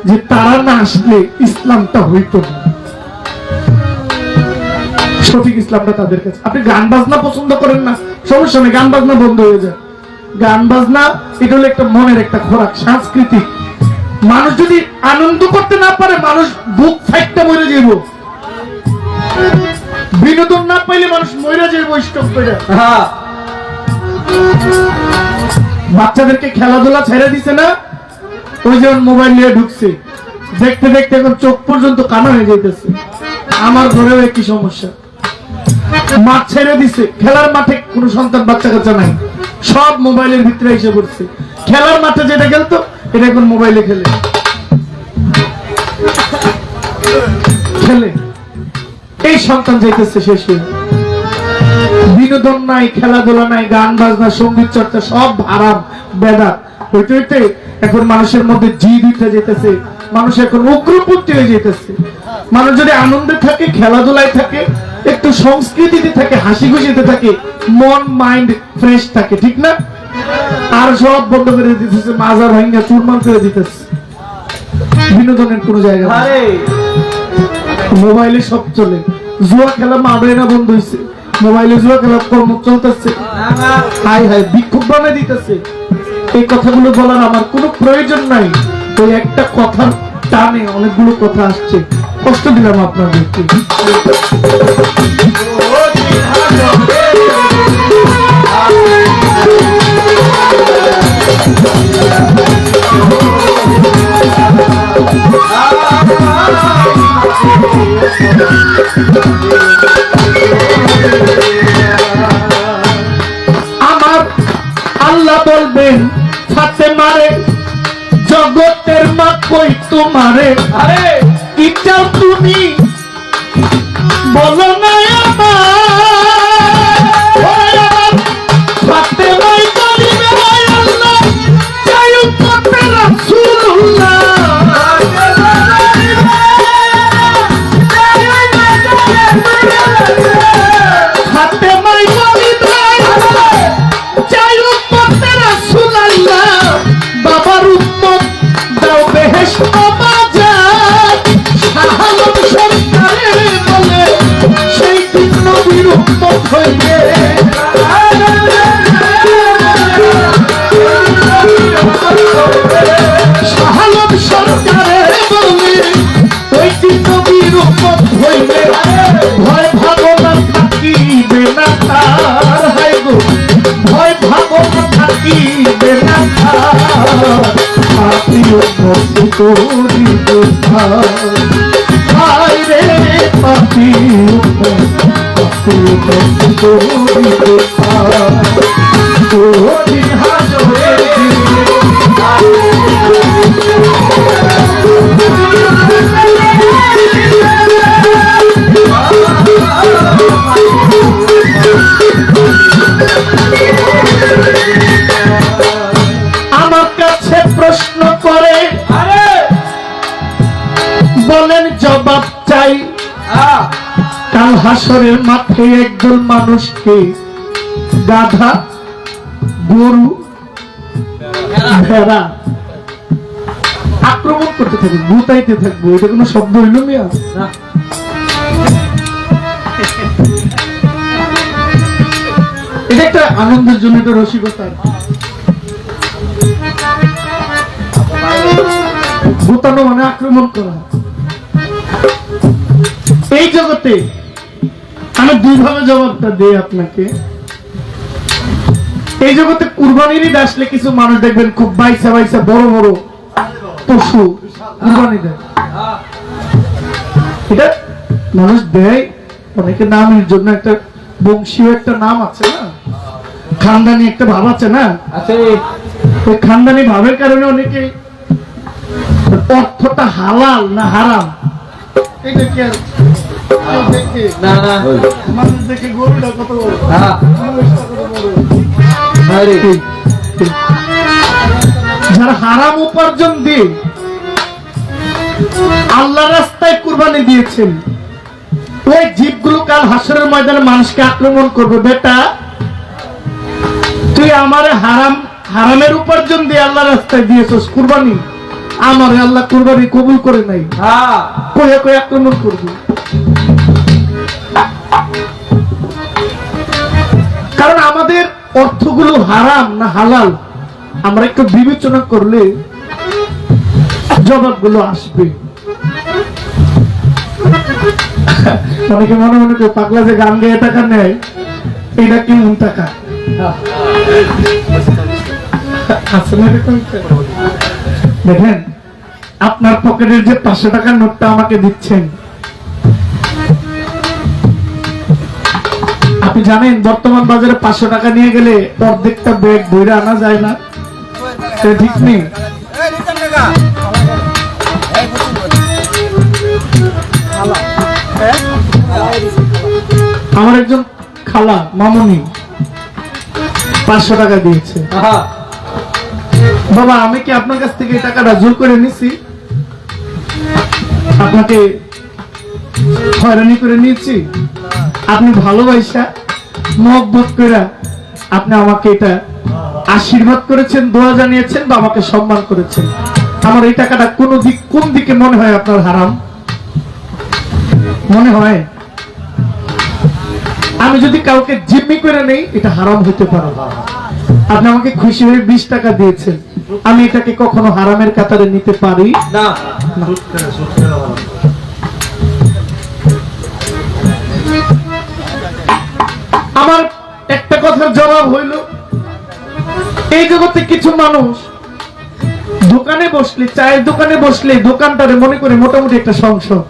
যে তারা না আসলে ইসলামটা হইতো না, সঠিক ইসলামটা তাদের কাছে। আপনি গান বাজনা পছন্দ করেন না, সমস্যা নেই, গান বাজনা বন্ধ হয়ে যায়। গান বাজনা এটা হলো একটা মনের একটা খোরাক, সাংস্কৃতিক। মানুষ যদি আনন্দ করতে না পারে, মানুষ বুক ফাইটটা মরে যাইব। বিনোদন না পাইলে মানুষ মরে যাইব স্টপ করে। বাচ্চাদেরকে খেলাধুলা ছেড়ে দিছে না, ওই যেমন মোবাইল নিয়ে ঢুকছে, দেখতে দেখতে এখন চোখ পর্যন্ত কানা হয়ে যাইতেছে। আমার ঘরেও একই সমস্যা, মাঠ ছেড়ে দিছে, খেলার মাঠে কোনো সন্তান বাচ্চা কাচ্চা নাই, সব মোবাইলের ভিতরে এসে পড়ছে। খেলার মাঠে যেটা খেলতো এটা এখন মোবাইলে খেলে এই সন্তান যাইতেছে শেষ হয়ে। বিনোদন নাই, খেলাধুলা নাই, গান বাজনা, সঙ্গীত চর্চা সব হারাম বেদাত হইতে হইতে এখন মানুষের মধ্যে জিদ উঠে যেতেছে, মানুষ এখন উগ্রপন্থী হয়ে যেতেছে। মানুষ যদি আনন্দে থাকে, খেলাধুলায় থাকে, একটু সংস্কৃতিতে থাকে, হাসি খুশিতে থাকে, মন মাইন্ড ফ্রেশ থাকে, ঠিক না? আর সব বন্ধ করে দিতেছে, মাজার ভাঙ্গা চুরমার করে দিতেছে, বিনোদনের কোনো জায়গা নেই। মোবাইলে সব চলে, জুয়া খেলা মারে না বন্ধ হয়েছে, মোবাইলে জুয়া খেলা কর্ম চলতেছে, হাই হাই বিক্ষোভ বানাই দিতেছে। এই কথাগুলো বলার আমার কোনো প্রয়োজন নাই, ওই একটা কথার টানে অনেকগুলো কথা আসছে, কষ্ট দিলাম আপনাদেরকে। আমার আল্লাহ বলবেন ফাতেমারে, জগতের মা কই তোমারে, কি চাও তুমি বলো না আমার। ফাতেমাই বলিবে আল্লাহ চাই উম্মতে রাসূলুল্লাহ, ফাতেমাই বলিবে চাই উম্মতে রাসূলুল্লাহ, বাবার উম্মত দাও বেহেশত বাজার। শাহালম সরকারে বলে সেই দিন নবীর উম্মত হইবে, শাহালম সরকারে বলে ওই দিন নবীর উম্মত হইবে। ভয় ভাবনা থাকিবে না তার, হাই গো ভয় ভাবনা থাকিবে না তার, আপনি উম্মত করিব হাই রে পাপি উম্মত করিব দিন হাজরে আমার কাছে প্রশ্ন করে বলেন জবাব চাই। কাল হাসরের মাঠে একদল মানুষকে গাধা, গরু, ভেড়া আক্রমণ করতে থাকবে, গুতাইতে থাকবো। এটা কোনো শব্দ হইল মিয়া? এটা একটা আনন্দের জন্য, একটা রসিকতা। গুতানো মানে আক্রমণ করা। এই জগতে আমি দুইভাবে জবাবটা দিই আপনাকে। এই জগতে কুরবানির ঈদ আসলে কিছু মানুষ দেখবেন খুব বাইসা বাইসা বড় বড় পশু কুরবানি দেয়। এটা মানুষ দেয় অনেকে নামের জন্য, একটা বংশীয় একটা নাম আছে না, খানদানি একটা ভাব আছে না, ওই খানদানি ভাবের কারণে অনেকে অর্থটা হালাল না হারাম এটা কি আর কেউ দেখে? না না মানুষ দেখে গরুটা কত বড়, হ্যাঁ মহিষটা কত বড়। আরে যারা হারাম উপার্জন দিয়ে আল্লাহ রাস্তায় কুরবানি দিয়েছেন, ওই জীবগুলো কাল হাসরের ময়দানে মানুষকে আক্রমণ করবে। বেটা, তুই আমারে হারামের উপার্জন দিয়ে আল্লাহ রাস্তায় দিয়েছস কুরবানি, আমারে আল্লাহ কুরবানি কবুল করে নাই, হ্যাঁ কয়ে কয়ে আক্রমণ করবে। কারণ আমাদের অর্থগুলো হারাম না হালাল আমরা একটু বিবেচনা করলে জবাবগুলো আসবে। অনেকে মনে মনে করে পাগলা যে গান গেয়ে টাকা নেয়, এটা কি মন টাকা? আছে না এরকম? দেখেন, আপনার পকেটের যে 500 টাকার নোটটা আমাকে দিচ্ছেন, আপনি জানেন বর্তমান বাজারে 500 টাকা নিয়ে গেলে অর্ধেকটা ব্যাগ বইরে আনা যায় না। এটা ঠিক নেই। আমার একজন খালা মামুনি 500 টাকা দিয়েছে। হ্যাঁ বাবা, আমি কি আপনার কাছ থেকে এই টাকাটা জোর করে নিছি? আপনাকে হয়রানি করে নিয়েছি? আপনি ভালোবাসা মহব্বত করে আপনি আমাকে এটা আশীর্বাদ করেছেন, দোয়া জানিয়েছেন বা আমাকে সম্মান করেছেন। আমার এই টাকাটা কোন দিকে মনে হয় আপনার হারাম? মনে হয় আমি যদি কাউকে জিম্মি করে নেই, এটা হারাম হতে পারে। আপনি আমাকে খুশি হয়ে 20 টাকা দিয়েছেন, আমি এটাকে কখনো হারামের কাতারে নিতে পারি না না। আমার একটা কথার জবাব হইল, এই জগতে কিছু মানুষ দোকানে বসলে, চায়ের দোকানে বসলে দোকানটারে মনে করে মোটামুটি একটা সংসদ।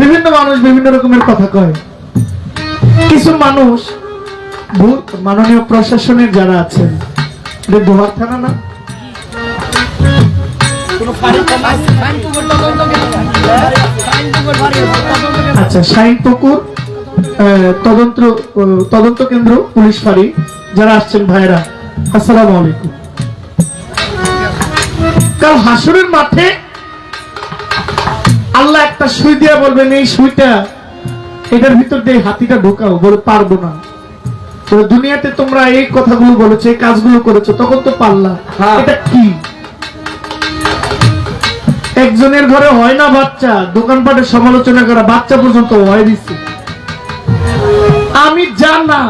বিভিন্ন মানুষ বিভিন্ন রকমের কথা কয়। কিছু মানুষ মাননীয় প্রশাসনের যারা আছেন, এটা দোহার থানা না, আচ্ছা শাহিনপুকুর তদন্ত কেন্দ্র পুলিশ ফাঁড়ি যারা আসছেন ভাইরা, আসসালামু আলাইকুম। কাল হাসরের মাঠে আল্লাহ একটা সুই দিয়া বলবেন, এই সুইটা এটার ভিতর দিয়ে হাতিটা ঢোকাও। বলে পারবো না। দুনিয়াতে তোমরা এই কথাগুলো বলেছো, এই কাজগুলো করেছো, তখন তো পারলা। এটা কি? একজনের ঘরে হয় না বাচ্চা, দোকানপাটের সমালোচনা করা, বাচ্চা পর্যন্ত হয় দিচ্ছে। আমি জানা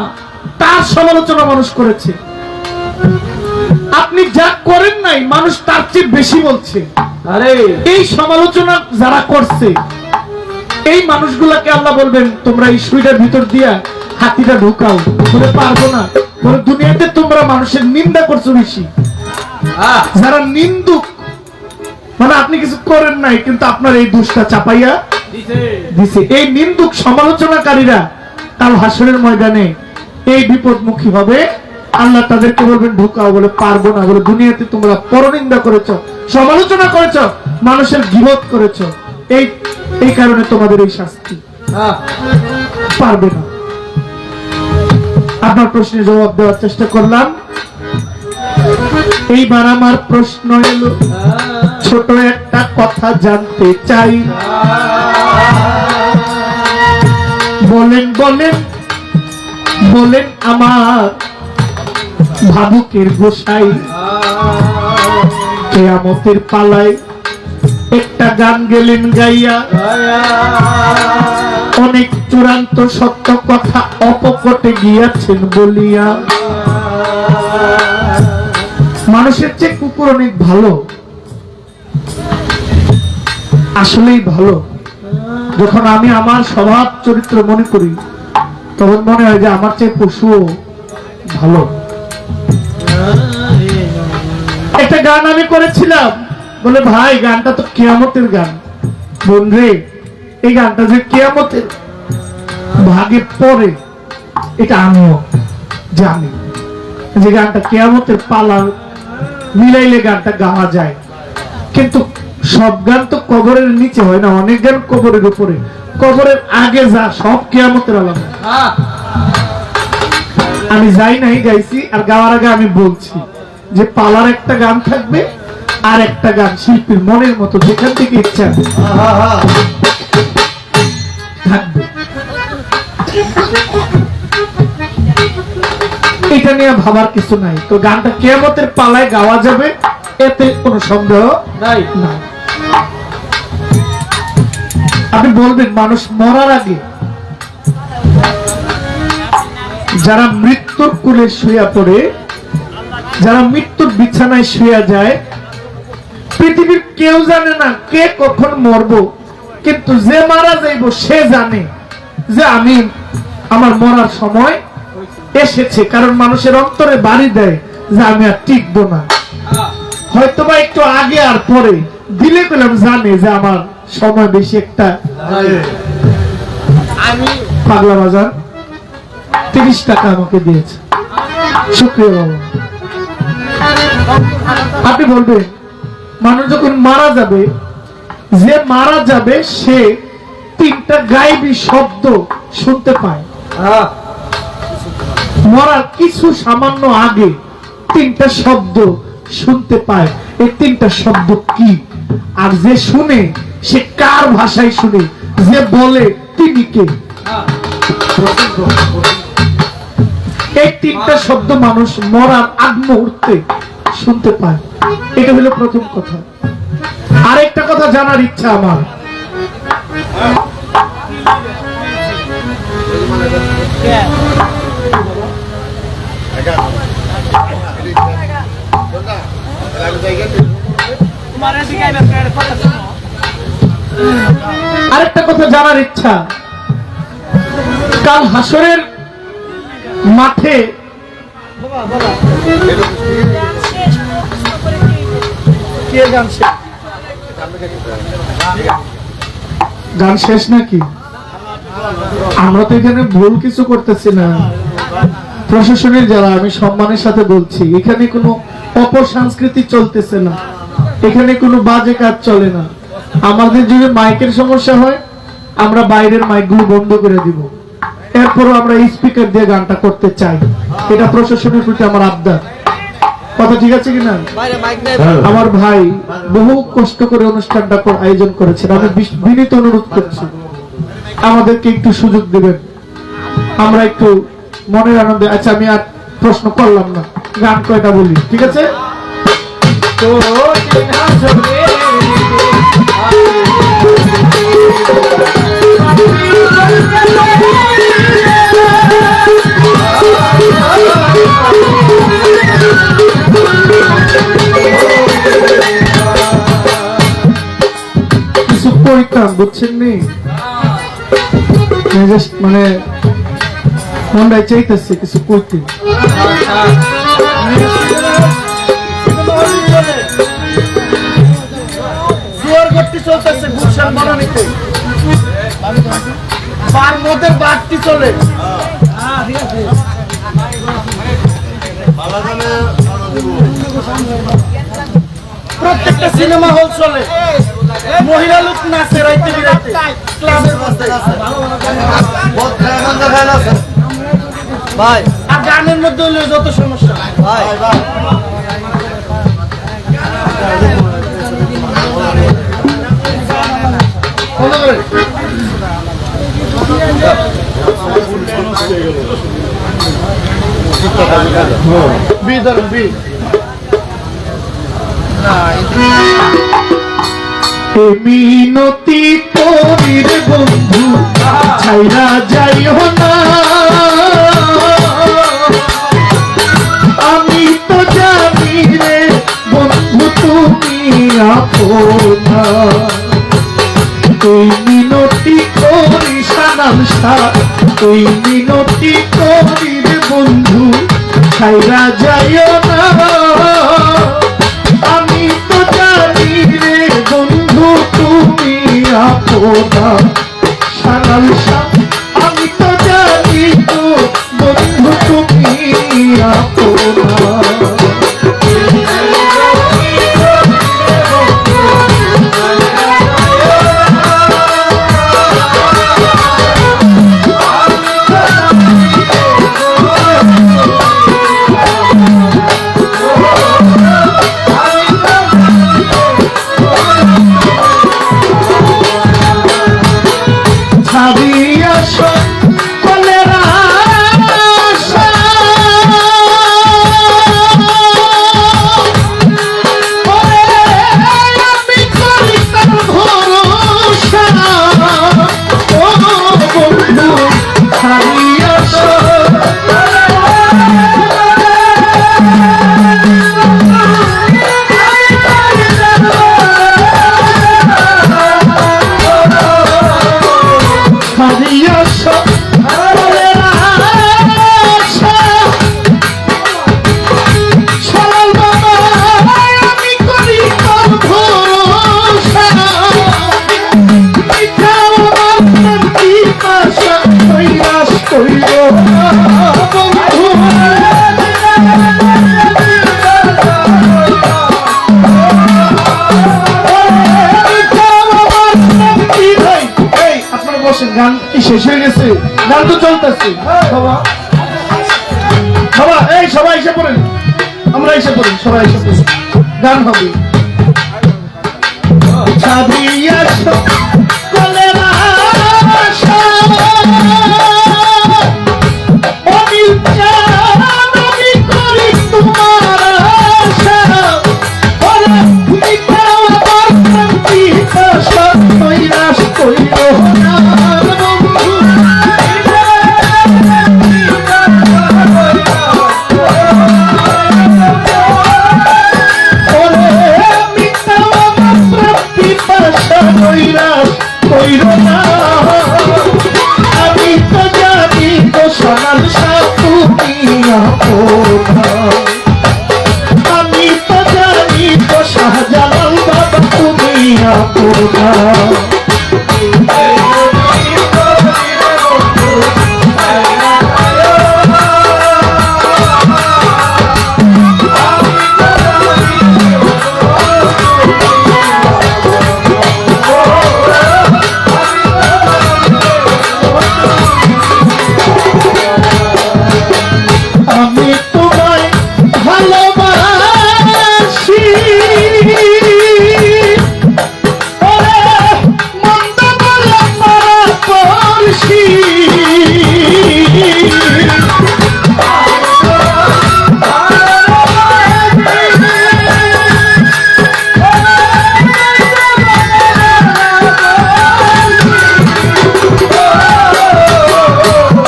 তার সমালোচনা মানুষ করেছে, আপনি যা করেন নাই মানুষ তার চেয়ে বেশি বলছে। আরে এই সমালোচনা যারা করছে, এই মানুষগুলাকে আল্লাহ বলবেন, তোমরা এই সুইটার ভিতর দিয়া হাতিটা ঢুকাও। বলে পারবো না। বলে দুনিয়াতে তোমরা মানুষের নিন্দা করছো বেশি। যারা নিন্দুক, মানে আপনি কিছু করেন নাই কিন্তু আপনার এই দোষটা চাপাইয়া দিছে, এই নিন্দুক সমালোচনাকারীরা কাল হাসরের ময়দানে এই বিপদমুখী হবে। আল্লাহ তাদেরকে বলবেন ঢুকাও। বলে পারবো না। বলে দুনিয়াতে তোমরা পরনিন্দা করেছো, সমালোচনা করেছো, মানুষের গীবত করেছো, এই কারণে তোমাদের এই শাস্তি। পারবে না। আপনার প্রশ্নের জবাব দেওয়ার চেষ্টা করলাম। এইবার আমার প্রশ্ন এলো, ছোট একটা কথা জানতে চাই। বলেন বলেন বলেন আমার ভাবুকের গোসাই, কিয়ামতের পালায় একটা গান গেলেন গাইয়া, অনেক চূড়ান্ত সত্য কথা অপকটে গিয়াছেন বলিয়া। মানুষের চেয়ে কুকুর অনেক ভালো, আসলেই ভালো। যখন আমি আমার স্বভাব চরিত্র মনে করি, তখন মনে হয় যে আমার চেয়ে পশুও ভালো। একটা গান আমি করেছিলাম, বলে ভাই গানটা তো কিয়ামতের গান। বোন রে, এই গানটা যে কিয়ামতের ভাগে পড়ে এটা আমিও জানি, যে গানটা কিয়ামতের পালা মিলাইলে গানটা গাওয়া যায়। কিন্তু সব গান তো কবরের নিচে হয় না, অনেক গান কবরের উপরে, কবরের আগে যা সব কিয়ামতের আলাদা। আমি যাই নাই, গাইছি, আর গাওয়ার আগে আমি বলছি যে পালার একটা গান থাকবে আর একটা গান শিল্পীর মনের মতো যেখান থেকে ইচ্ছা থাকবে। এটা নিয়ে ভাবার কিছু নাই। তো গানটা কিয়ামতের পালায় গাওয়া যাবে, এতে কোনো সন্দেহ নাই। আপনি বলবেন মানুষ মরার আগে যারা মৃত্যুর কোলে শুয়ে পড়ে, যারা মৃত্যুর বিছানায় শুয়ে যায়, পৃথিবীর কেউ জানে না কে কখন মরবো, কিন্তু যে মারা যাইব সে জানে যে আমি আমার মরার সময় এসেছে। কারণ মানুষের অন্তরে বাড়ি দেয় যে আমি আর টিকবো না, হয়তোবা একটু আগে আর পরে দিলে পেলাম জানে যে আমার সময় বেশি একটা। পাগলা বাজার 30 টাকা আমাকে দিয়েছে, শুক্রিয়া বাবা। আপনি বলবেন মানুষ যখন মারা যাবে, যে মারা যাবে সে 3টা গায়েবী শব্দ শুনতে পায়। মরার কিছু সামান্য আগে 3টা শব্দ শুনতে পায়। এই 3টা শব্দ কি? আর যে শুনে সে কার ভাষায় শুনে, যে বলে তিনি কে? এই 3টা শব্দ মানুষ মরার আগ মুহূর্তে শুনতে পায়। এটা হলো প্রথম কথা। আরেকটা কথা জানার ইচ্ছা আমার, আরেকটা কথা জানার ইচ্ছা, কাল হাসরের মাঠে গান শেষ নাকি? আমরা তো এখানে ভুল কিছু করতেছি না। প্রশাসনের যারা, আমি সম্মানের সাথে বলছি, এখানে কোনো অপসংস্কৃতি চলতেছে না, এখানে কোনো বাজে কাজ চলে না। আমাদের যদি মাইকের সমস্যা হয় আমরা বাইরের মাইকগুলো বন্ধ করে দিব, এরপরও আমরা স্পিকার দিয়ে গানটা করতে চাই। এটা প্রশাসনের প্রতি আমার আবদার। কথা ঠিক আছে কিনা? আমার ভাই বহু কষ্ট করে অনুষ্ঠানটা আয়োজন করেছেন, আমি বিনীত অনুরোধ করছি আমাদেরকে একটু সুযোগ দিবেন, আমরা একটু মনের আনন্দে। আচ্ছা আমি আর প্রশ্ন করলাম না, গান কয়টা বলি, ঠিক আছে? তো কিছু পরীক্ষা বুঝছেন নি, মানে মনটাই চাইতেছে কিছু করতে। চলতেছে গুলশান বনানীতে, বারমদের বাড়তি চলে, প্রত্যেকটা সিনেমা হল চলে, মহিলা লোক নাচে রাইতে বিরাইতে, ক্লাবের মধ্যে ভাই, আর গানের মধ্যে হলে যত সমস্যা ভাই। মিনতি করির বন্ধু ছাইরা যাইও না, আমি তো জানি রে বন্ধু তুমি আপনা। এই মিনতি করি সানাম শাহ, এই মিনতি করির বন্ধু ছাইরা যাইও না, আমি তো জানি রে বন্ধু তুমি আপনা। সানাম শাহ আমি তো জানি তো বন্ধু তুমি আপনা। বসে, গান কি শেষ হয়ে গেছে? গান তো চলতেছে বাবা। বাবা এই সবাই এসে পড়েন, আমরা এসে পড়ি, সবাই এসে পড়ি, গান হবে। ছাদিয়া কলের আশা অনিল চাঁদ আমি করি তোমার আশা, ওরে মিঠা আমার শান্তি আশা কৈলাস কইল না বন্ধু। আমি তো জানি তো সোনার তুমি আপনা, আমি তো জানি তো শাহজালাল বাবা তুমি আপনা। আমি তোমায় ভালোবাসি, ওরে মন্দ বলে মারা পড়ছি।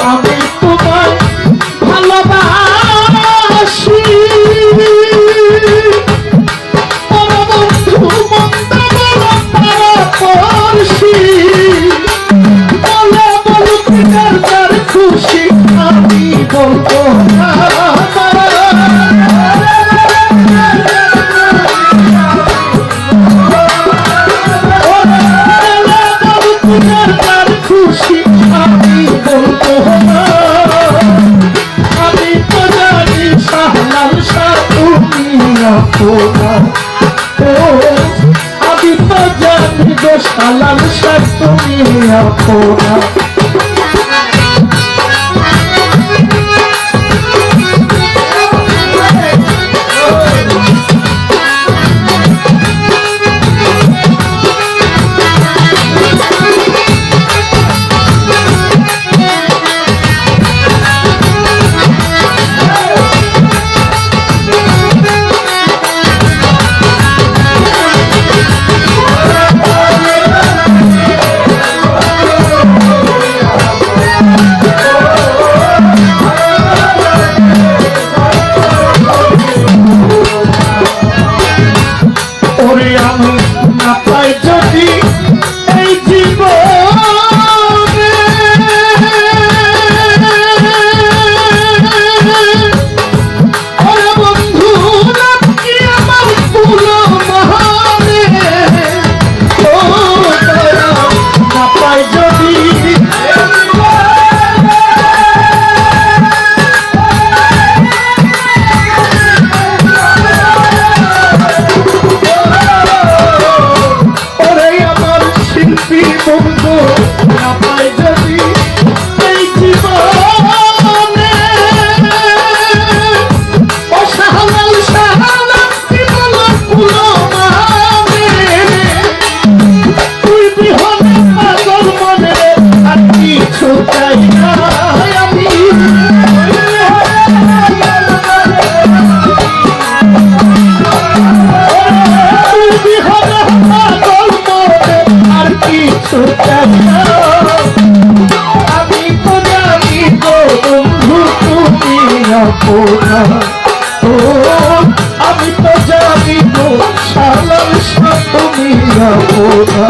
আমি তোমায় ভালোবাসি, বন্ধু মন্দ বলে মারা পড়ছি। বলে বলুক যার খুশি আমি বলবো না। যার খুশি আমি বলবো না। আমি তো জানি শাহলাল শাহ তুমি আপনা, ও আমি তো জানি গো শাহলাল শাহ তুমি আপনা। ওরে আমি না পাই যদি এই জীবনে, ওরে বন্ধু কি আমার পুলো মহানে, ও দয়া না পাই যদি বন্ধু না পাই যদি এই জীবনে, ও শাহলাল শাহলাল জীবন পুলো মানে, তুই বিহনে পাগল মনে আর কিছু চাই না আমি। তুই বিহনে পাগল মনে আর কিছু চাই না। আমি তো জানি গো বন্ধু তুমি আপনা, ও আমি তো জানি গো শাহলাল শাহ তুমি আপনা।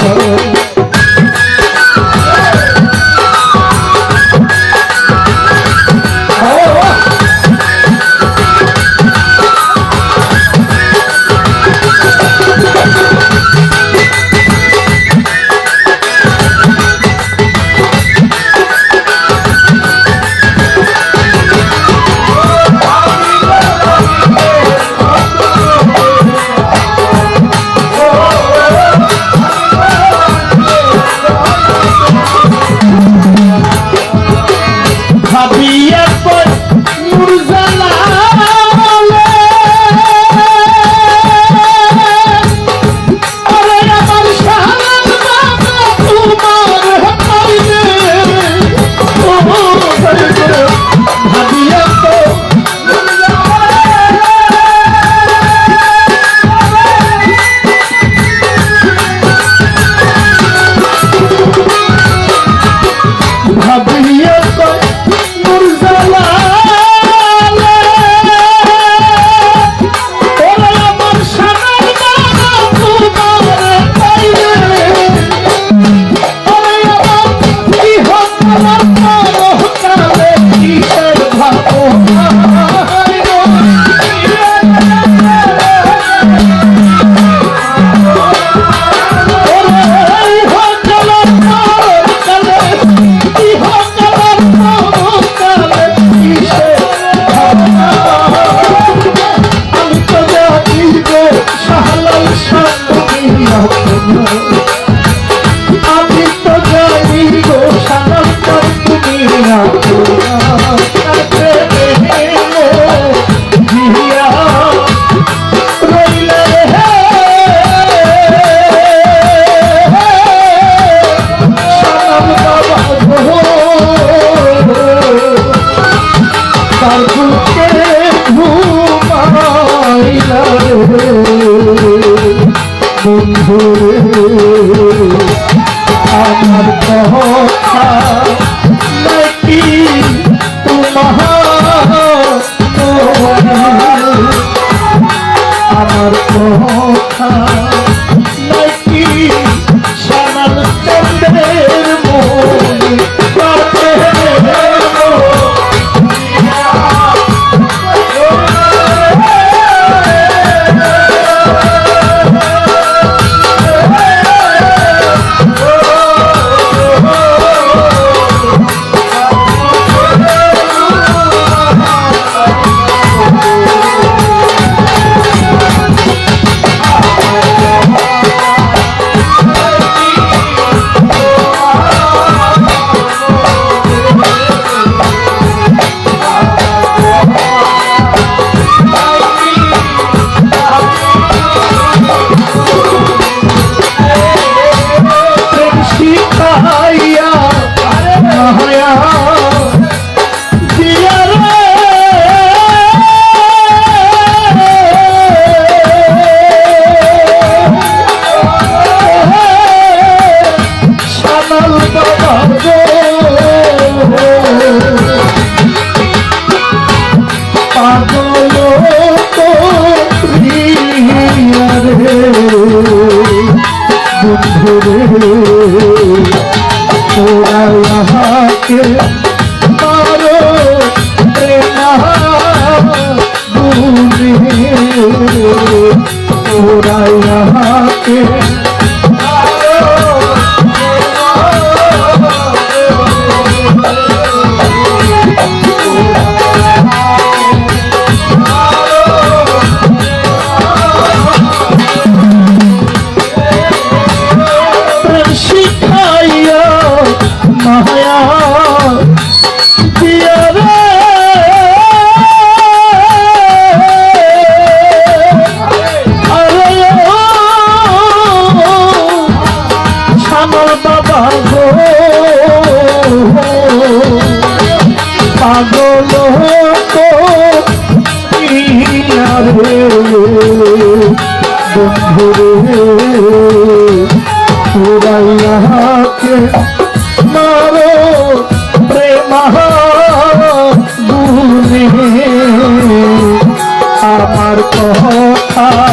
বন্ধুরে আমার কথা নাকি তোমার আমার কথা নাকি শ্যামাল চন্দ্রের মনে মারো প্রেমা গুনে আমার কথা